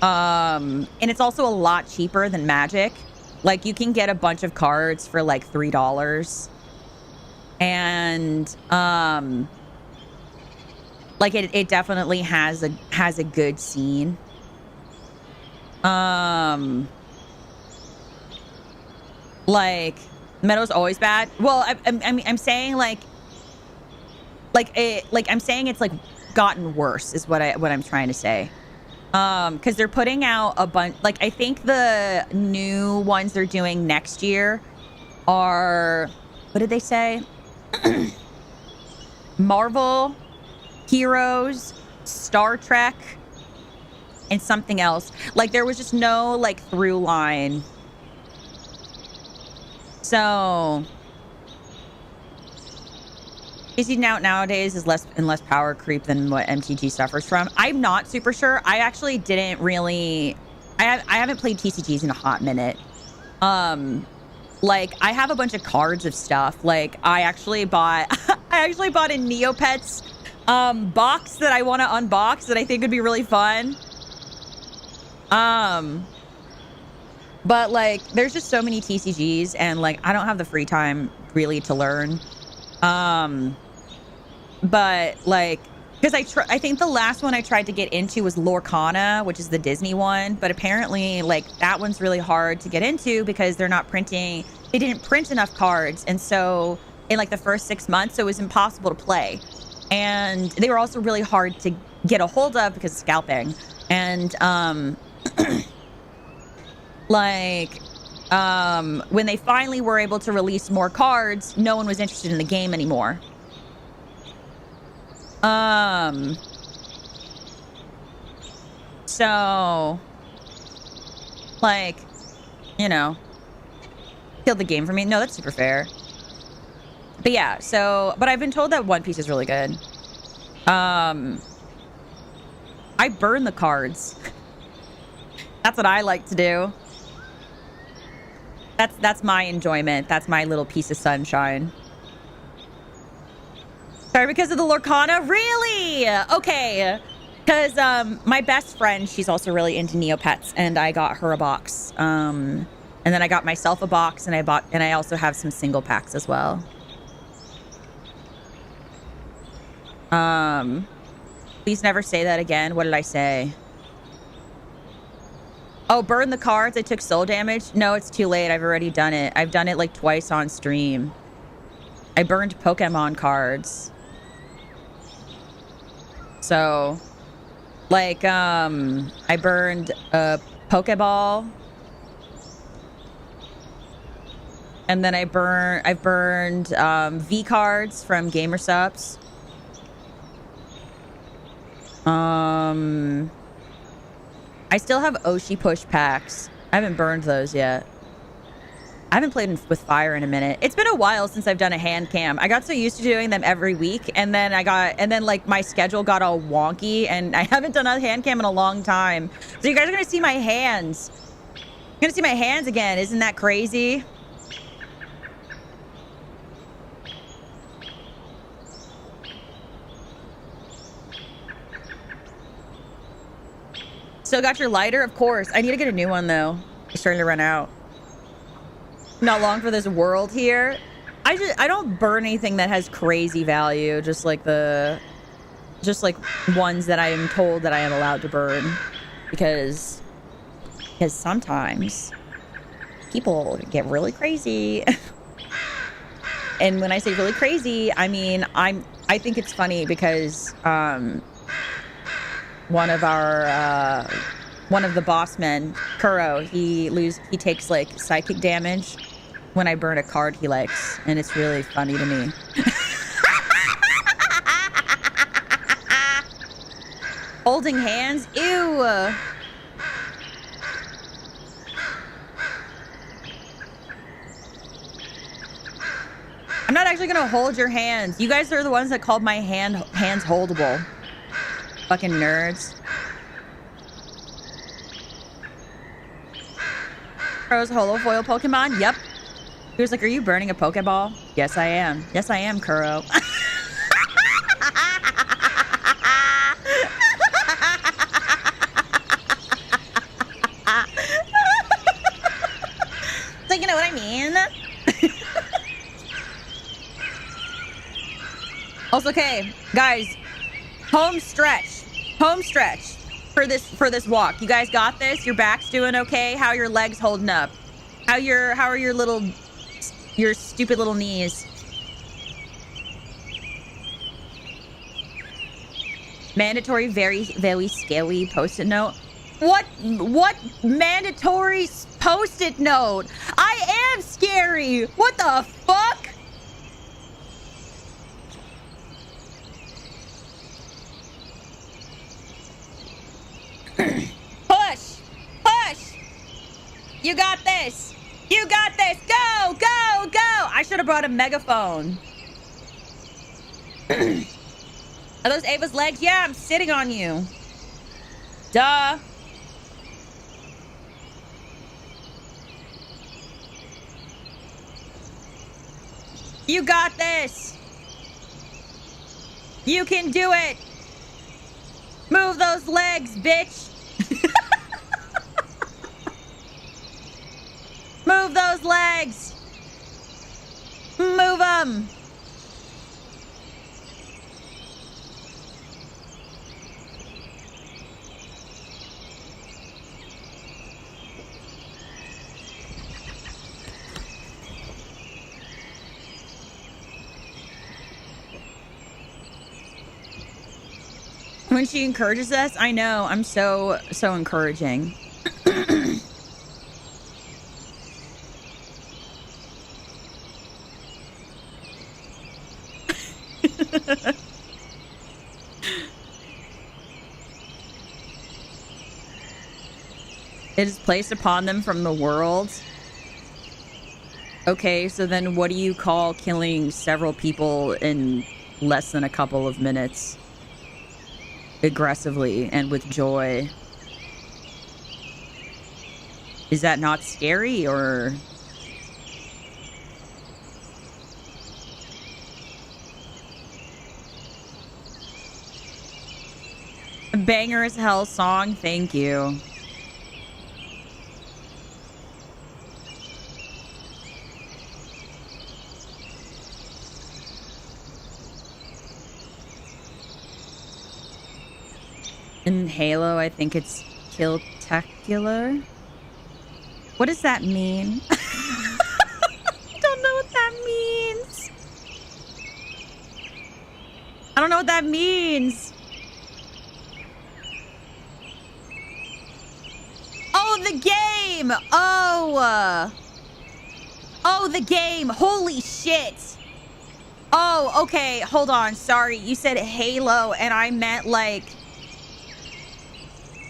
And it's also a lot cheaper than Magic. Like, you can get a bunch of cards for like $3. And like it definitely has a good scene. Like, Meadow's always bad. Well, I'm saying I'm saying it's like gotten worse is what I'm trying to say. Because they're putting out a bunch. Like, I think the new ones they're doing next year are, what did they say? Marvel, Heroes, Star Trek, and something else. Like, there was just no like through line. So PC nowadays is less and less power creep than what MTG suffers from. I'm not super sure. I I haven't played TCGs in a hot minute. Like, I have a bunch of cards of stuff. Like, I actually bought a Neopets box that I want to unbox that I think would be really fun. But like, there's just so many TCGs, and like, I don't have the free time really to learn. But like, because I think the last one I tried to get into was Lorcana, which is the Disney one. But apparently, like, that one's really hard to get into because they didn't print enough cards. And so in like the first 6 months, so it was impossible to play. And they were also really hard to get a hold of because of scalping. And when they finally were able to release more cards, no one was interested in the game anymore. So, like, you know, killed the game for me. No, that's super fair. But yeah, so, but I've been told that One Piece is really good. I burn the cards. That's what I like to do. That's my enjoyment. That's my little piece of sunshine. Sorry, because of the Lorcana? Really? Okay. Because my best friend, she's also really into Neopets, and I got her a box. And then I got myself a box, and I also have some single packs as well. Please never say that again. What did I say? Oh, burn the cards. I took soul damage. No, it's too late. I've already done it. I've done it like twice on stream. I burned Pokemon cards. So, like, I burned a Pokeball. And then I've burned V cards from Gamer Subs. I still have Oshi push packs. I haven't burned those yet. I haven't played with fire in a minute. It's been a while since I've done a hand cam. I got so used to doing them every week, and then like my schedule got all wonky, and I haven't done a hand cam in a long time. So you guys are gonna see my hands. You're gonna see my hands again. Isn't that crazy? Still got your lighter? Of course. I need to get a new one, though. It's starting to run out. Not long for this world here. I don't burn anything that has crazy value. Just like ones that I am told that I am allowed to burn. Because sometimes people get really crazy. And when I say really crazy, I mean, I think it's funny because, one of the boss men, Kuro, he takes like psychic damage when I burn a card he likes, and it's really funny to me. Holding hands? Ew. I'm not actually gonna hold your hands. You guys are the ones that called my hands holdable. Fucking nerds. Kuro's holofoil Pokemon? Yep. He was like, are you burning a Pokeball? Yes, I am. Yes, I am, Kuro. So you know what I mean? Also, okay, guys, home stretch for this walk. You guys got this? Your back's doing okay? How are your legs holding up? How are your stupid little knees? Mandatory very scary post-it note. What mandatory post-it note? I am scary. What the fuck? Push. You got this. You got this. Go. I should have brought a megaphone. Are those Ava's legs? Yeah, I'm sitting on you. Duh. You got this. You can do it. Move those legs, bitch. Move those legs. Move them. When she encourages us, I know, I'm so encouraging. It is placed upon them from the world. Okay, so then what do you call killing several people in less than a couple of minutes? Aggressively and with joy. Is that not scary, or... A banger as hell song, thank you. In Halo, I think it's Killtacular. What does that mean? I don't know what that means. I don't know what that means. Oh, the game! Oh! Oh, the game! Holy shit! Oh, okay, hold on. Sorry, you said Halo, and I meant, like...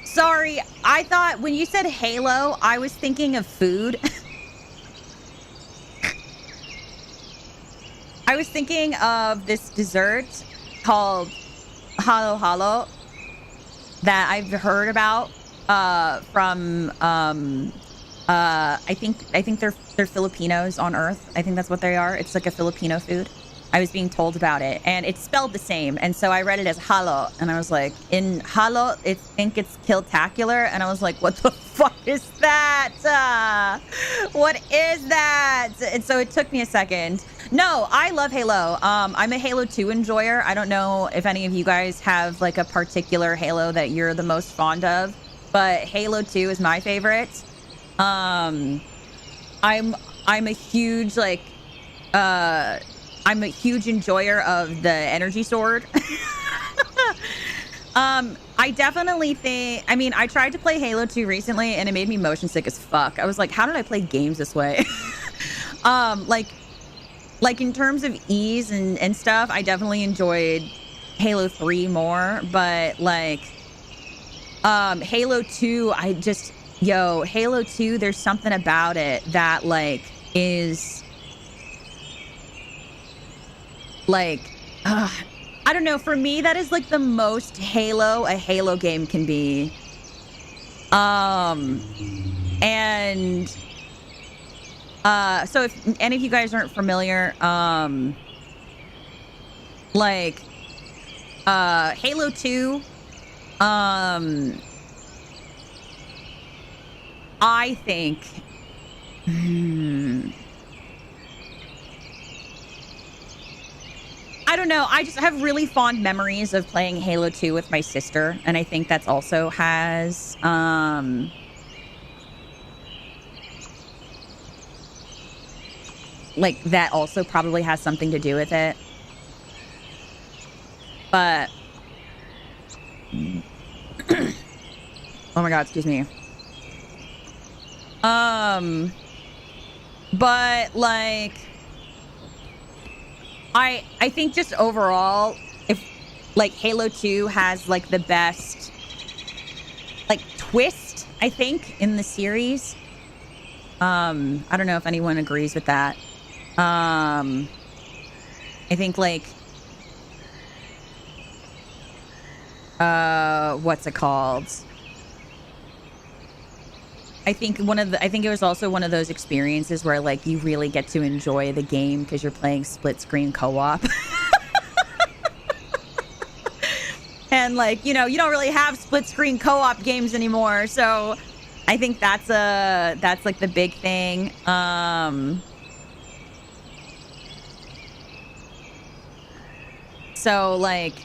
Sorry, I thought when you said Halo, I was thinking of food. I was thinking of this dessert called Halo Halo that I've heard about from I think they're Filipinos on Earth. I think that's what they are. It's like a Filipino food. I was being told about it, and it's spelled the same, and so I read it as halo, and I was like, in halo, I think it's Killtacular, and I was like, what the fuck is that? What is that? And so it took me a second. No, I love Halo. I'm a Halo 2 enjoyer. I don't know if any of you guys have like a particular Halo that you're the most fond of, but Halo 2 is my favorite. I'm a huge like I'm a huge enjoyer of the energy sword. I definitely think, I mean, I tried to play Halo 2 recently and it made me motion sick as fuck. I was like, how did I play games this way? Like in terms of ease and stuff, I definitely enjoyed Halo 3 more, but like, Halo 2, Halo 2, there's something about it that like is like, I don't know, for me that is like the most Halo a Halo game can be. And so if any of you guys aren't familiar, like Halo 2, I think I don't know. I just have really fond memories of playing Halo 2 with my sister. And I think that's also has, like, that also probably has something to do with it. But, oh my God, excuse me. But, like... I think just overall, if like Halo 2 has like the best like twist, I think, in the series. I don't know if anyone agrees with that. I think like what's it called? I think it was also one of those experiences where like you really get to enjoy the game because you're playing split screen co-op. And like, you know, you don't really have split screen co-op games anymore. So I think that's like the big thing. So like,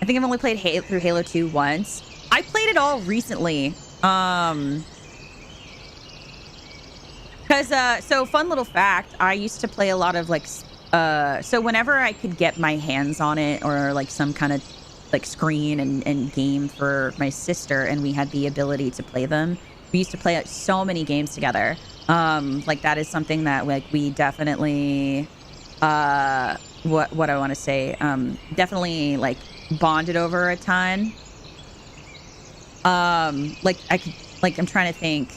I think I've only played through Halo 2 once. I played it all recently. So fun little fact, I used to play a lot of like, so whenever I could get my hands on it or like some kind of like screen and game for my sister, and we had the ability to play them, we used to play so many games together. Like that is something that like we definitely, what I want to say, definitely like bonded over a ton. Like I could, like I'm trying to think,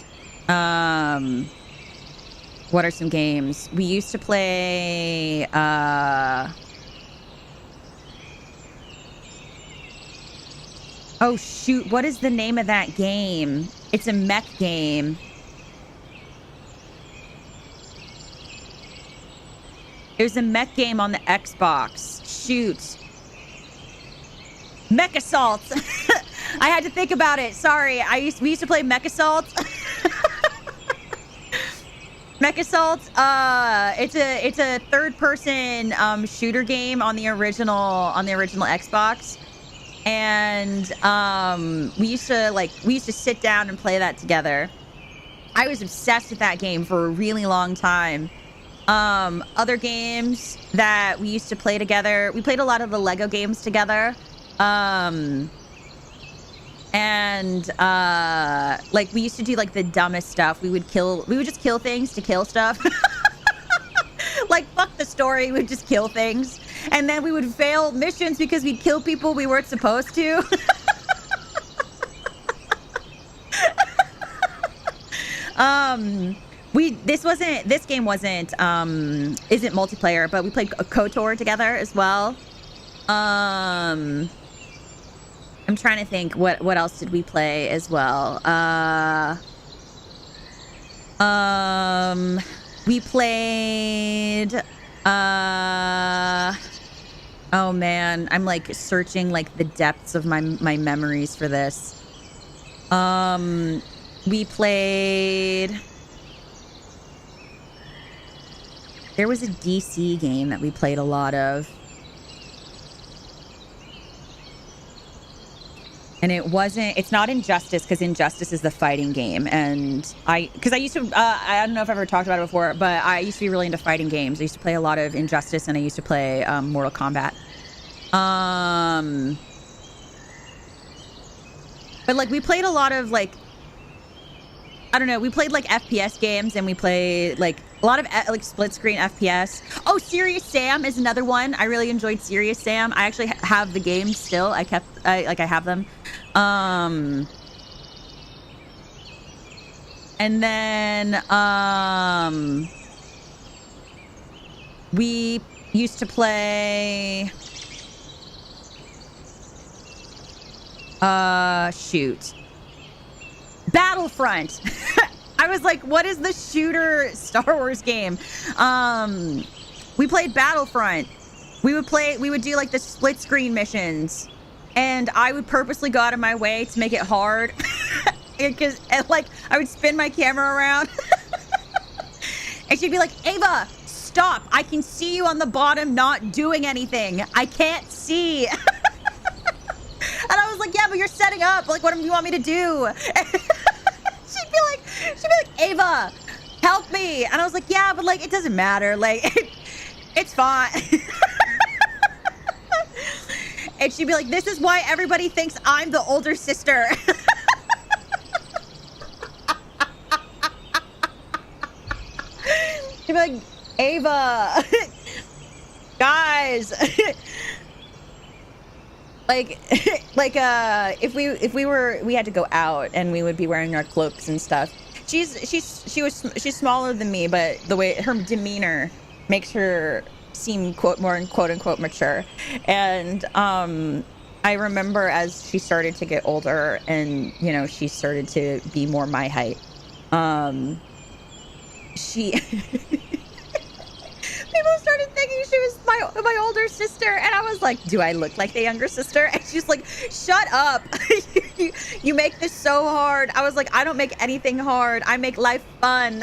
what are some games we used to play? Oh shoot, what is the name of that game? It's a mech game. It was a mech game on the Xbox. Shoot. Mech Assault. I had to think about it. Sorry. We used to play Mech Assault. Mech Assault. It's a third person shooter game on the original Xbox. And we used to sit down and play that together. I was obsessed with that game for a really long time. Other games that we used to play together, we played a lot of the Lego games together. Like we used to do like the dumbest stuff. We would just kill things to kill stuff. Like fuck the story, we'd just kill things. And then we would fail missions because we'd kill people we weren't supposed to. This game isn't multiplayer, but we played a KOTOR together as well. I'm trying to think what else did we play as well. We played oh man, I'm like searching like the depths of my memories for this. We played, there was a DC game that we played a lot of. And it's not Injustice, because Injustice is the fighting game. And I used to, I don't know if I've ever talked about it before, but I used to be really into fighting games. I used to play a lot of Injustice, and I used to play Mortal Kombat. But like we played a lot of like, I don't know, we played like FPS games, and we played like a lot of like split screen FPS. Oh, Serious Sam is another one. I really enjoyed Serious Sam. I actually have the games still. I have them. And then we used to play shoot, Battlefront. I was like, what is the shooter Star Wars game? We played Battlefront. We would do like the split screen missions, and I would purposely go out of my way to make it hard. Because like I would spin my camera around. And she'd be like, Ava, stop. I can see you on the bottom not doing anything. I can't see. And I was like, yeah, but you're setting up. Like, what do you want me to do? She'd be like, Ava, help me. And I was like, yeah, but like, it doesn't matter. Like, it's fine. And she'd be like, this is why everybody thinks I'm the older sister. She'd be like, Ava, guys. Like, if we had to go out and we would be wearing our cloaks and stuff. She's smaller than me, but the way her demeanor makes her seem more quote unquote mature. And I remember as she started to get older and, you know, she started to be more my height. She people started thinking she was my older sister, and I was like, do I look like the younger sister? And she's like, shut up. You make this so hard. I was like, I don't make anything hard. I make life fun.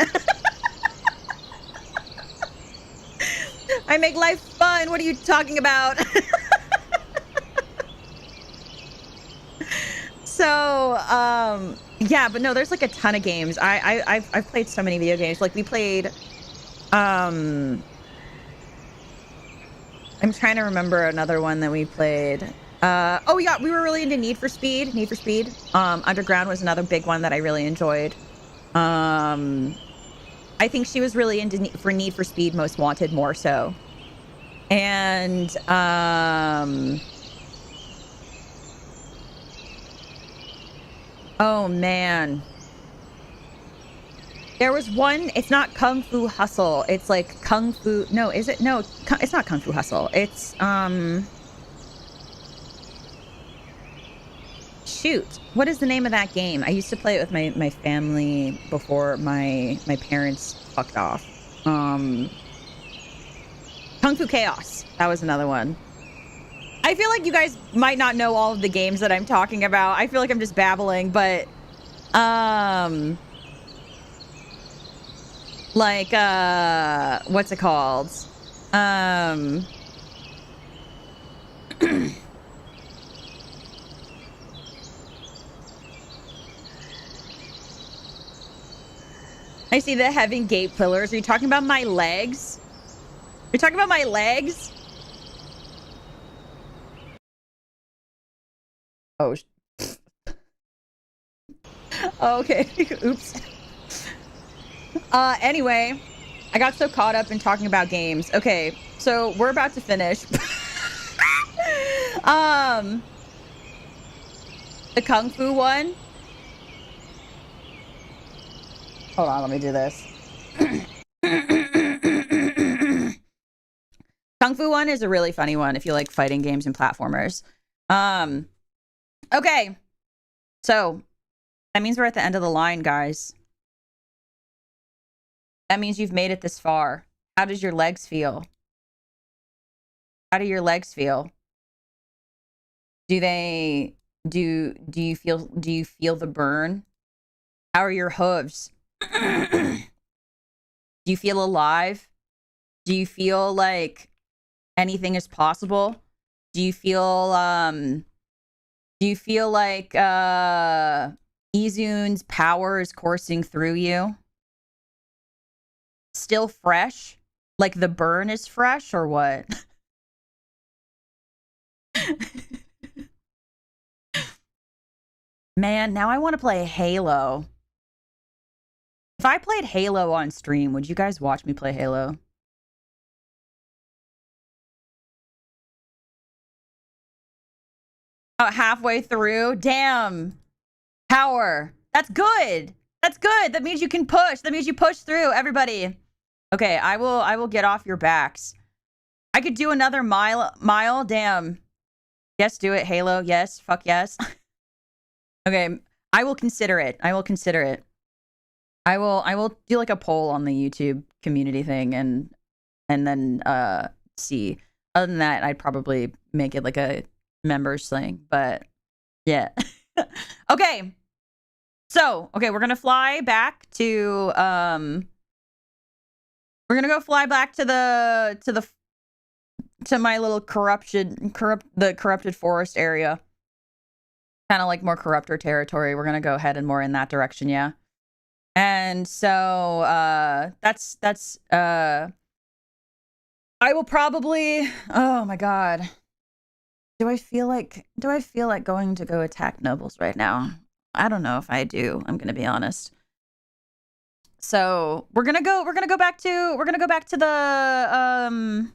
I make life fun. What are you talking about? So, yeah, but no, there's like a ton of games. I've played so many video games. Like we played, I'm trying to remember another one that we played. Oh yeah, we were really into Need for Speed. Underground was another big one that I really enjoyed. I think she was really into Need for Speed Most Wanted more so. And, oh man. There was one, it's not Kung Fu Hustle. It's like Kung Fu, no, is it? No, it's not Kung Fu Hustle. It's, shoot. What is the name of that game? I used to play it with my family before my parents fucked off. Kung Fu Chaos. That was another one. I feel like you guys might not know all of the games that I'm talking about. I feel like I'm just babbling, but, like, what's it called? I see the Heaven Gate pillars. Are you talking about my legs? Are you talking about my legs? Oh, okay. Oops. Anyway, I got so caught up in talking about games. Okay, so we're about to finish. The Kung Fu one. Hold on, let me do this. Kung Fu one is a really funny one if you like fighting games and platformers. Okay. So, that means we're at the end of the line, guys. That means you've made it this far. How does your legs feel? How do your legs feel? Do you feel the burn? How are your hooves? Do you feel alive? Do you feel like anything is possible? Do you feel like Izun's power is coursing through you? Still fresh? Like the burn is fresh or what? Man, now I want to play Halo. If I played Halo on stream, would you guys watch me play Halo? About halfway through? Damn. Power. That's good. That's good. That means you can push. That means you push through, everybody. Okay, I will get off your backs. I could do another mile. Damn. Yes, do it, Halo. Yes. Fuck yes. Okay, I will consider it. I will consider it. I will do like a poll on the YouTube community thing and then see. Other than that, I'd probably make it like a members thing, but yeah. Okay. So, okay, we're going to fly back to we're going to go fly back to my little corrupted forest area. Kind of like more corruptor territory. We're going to go head and more in that direction, yeah. And so that's I will probably, oh my god. Do I feel like going to go attack nobles right now? I don't know if I do. I'm going to be honest. So, we're going to go back to the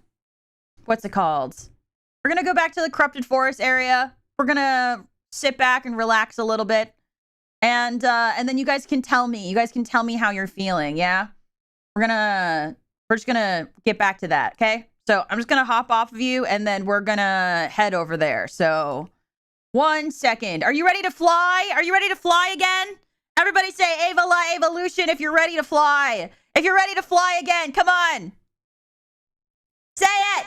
what's it called? We're going to go back to the corrupted forest area. We're going to sit back and relax a little bit. And then you guys can tell me. You guys can tell me how you're feeling, yeah? We're just gonna get back to that, okay? So I'm just gonna hop off of you and then we're gonna head over there. So 1 second. Are you ready to fly? Are you ready to fly again? Everybody say Ava La Evolution if you're ready to fly. If you're ready to fly again, come on. Say it.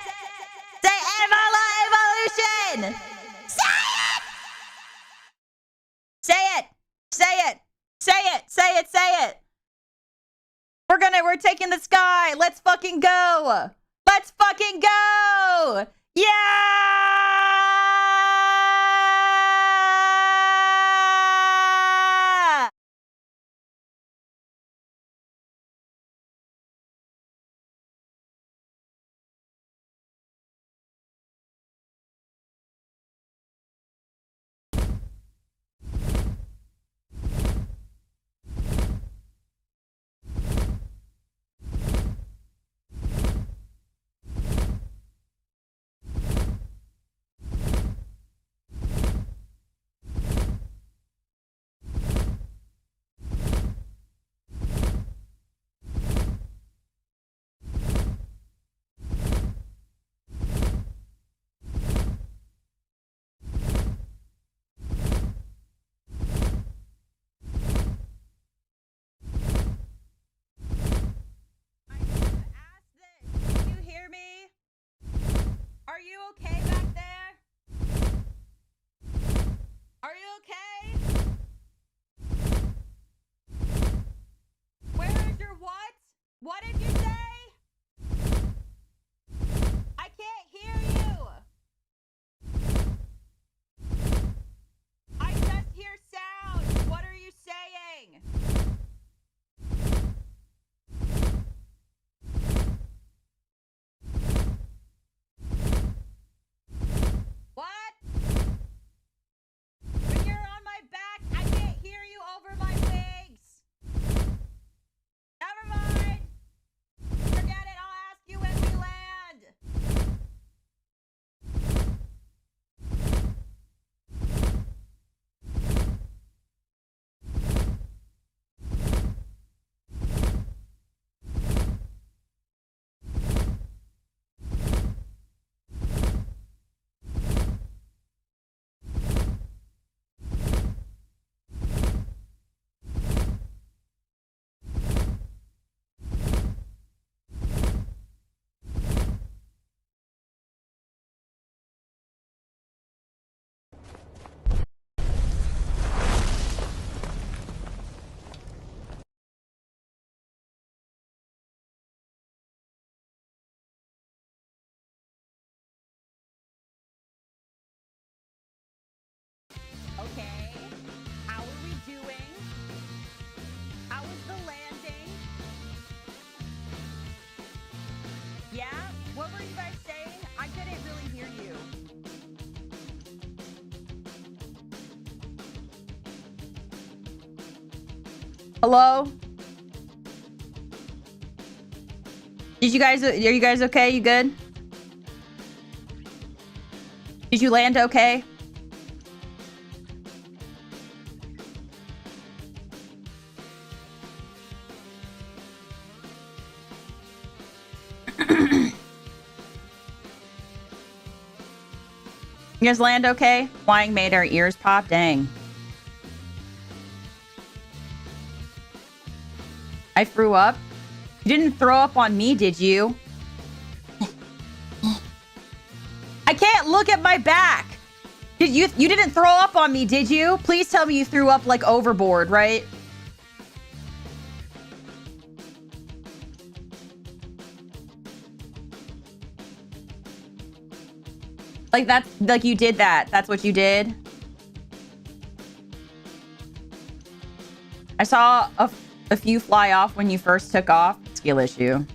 Say Ava La Evolution. Say it. Say it. Say it. Say it. Say it. Say it. We're taking the sky. Let's fucking go. Let's fucking go. Yeah. Are you okay back there? Are you okay? Where is your what? What did you say? I can't hear you. I just hear sound. What are you saying? What? When you're on my back, I can't hear you over my wings. Never mind. Forget it. I'll ask you when we land. Okay. How are we doing? How was the landing? Yeah? What were you guys saying? I couldn't really hear you. Hello? Are you guys okay? You good? Did you land okay? You guys land okay? Flying made our ears pop. Dang. I threw up? You didn't throw up on me, did you? I can't look at my back. You didn't throw up on me, did you? Please tell me you threw up like overboard, right? Like that's like you did that. That's what you did. I saw a few fly off when you first took off. Skill issue.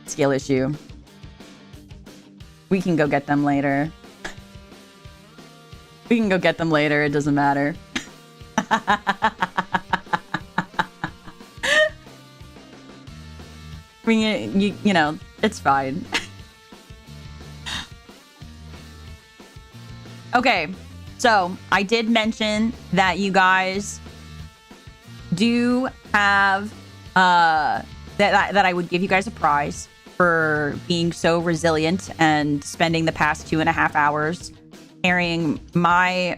Skill issue. We can go get them later. We can go get them later. It doesn't matter. I mean, you know, it's fine. Okay, so I did mention that you guys do have that I would give you guys a prize for being so resilient and spending the past 2.5 hours carrying my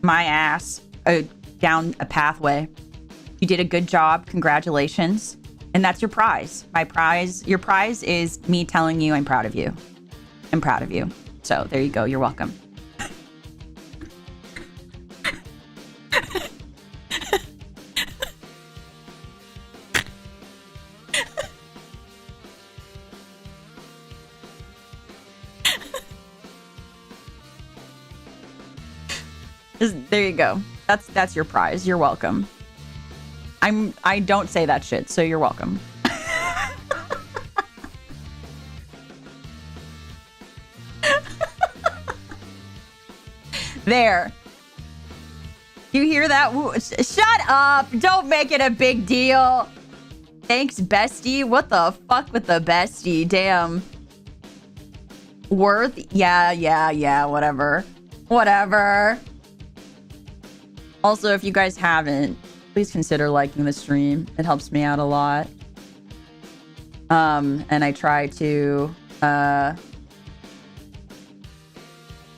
ass down a pathway. You did a good job. Congratulations. And that's your prize. Your prize is me telling you I'm proud of you. I'm proud of you. So there you go. You're welcome. There you go. That's your prize. You're welcome. I don't say that shit, so you're welcome. There. You hear that? Shut up. Don't make it a big deal. Thanks, bestie. What the fuck with the bestie? Damn. Worth? Yeah. Whatever. Also, if you guys haven't, please consider liking the stream. It helps me out a lot. And I try to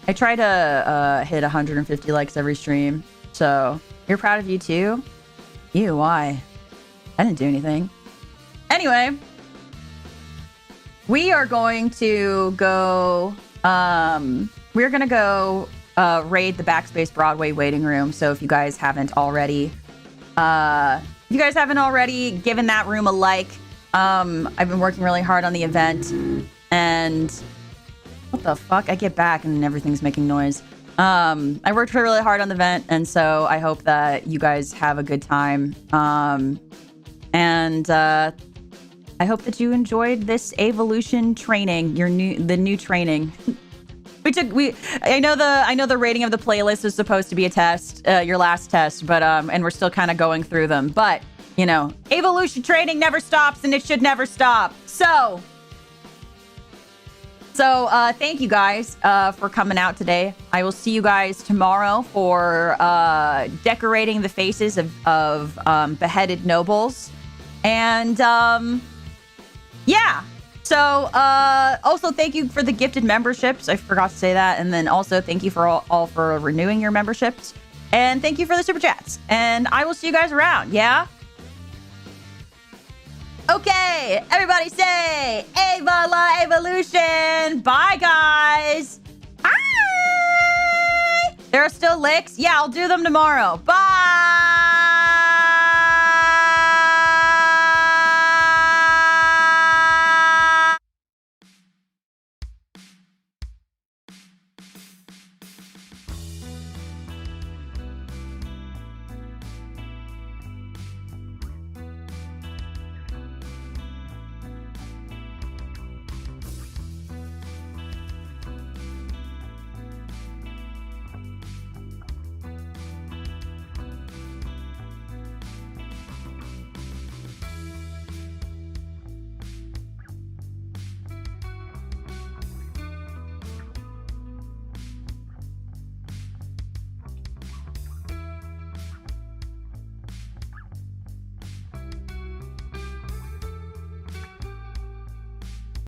hit 150 likes every stream. So, you're proud of you too? Ew, why? I didn't do anything. Anyway, we are going to go, we're going to go raid the Backspace Broadway waiting room. So if you guys haven't already, given that room a like, I've been working really hard on the event, and what the fuck? I get back and everything's making noise. I worked really hard on the event, and so I hope that you guys have a good time. And I hope that you enjoyed this evolution training, the new training. I know the rating of the playlist is supposed to be a test, your last test, but and we're still kind of going through them. But you know, evolution training never stops, and it should never stop. So thank you guys for coming out today. I will see you guys tomorrow for decorating the faces of beheaded nobles, and yeah. So, also thank you for the gifted memberships. I forgot to say that. And then also thank you for all for renewing your memberships. And thank you for the super chats. And I will see you guys around. Yeah? Okay. Everybody say, Ava La Evolution. Bye, guys. Bye. There are still licks? Yeah, I'll do them tomorrow. Bye.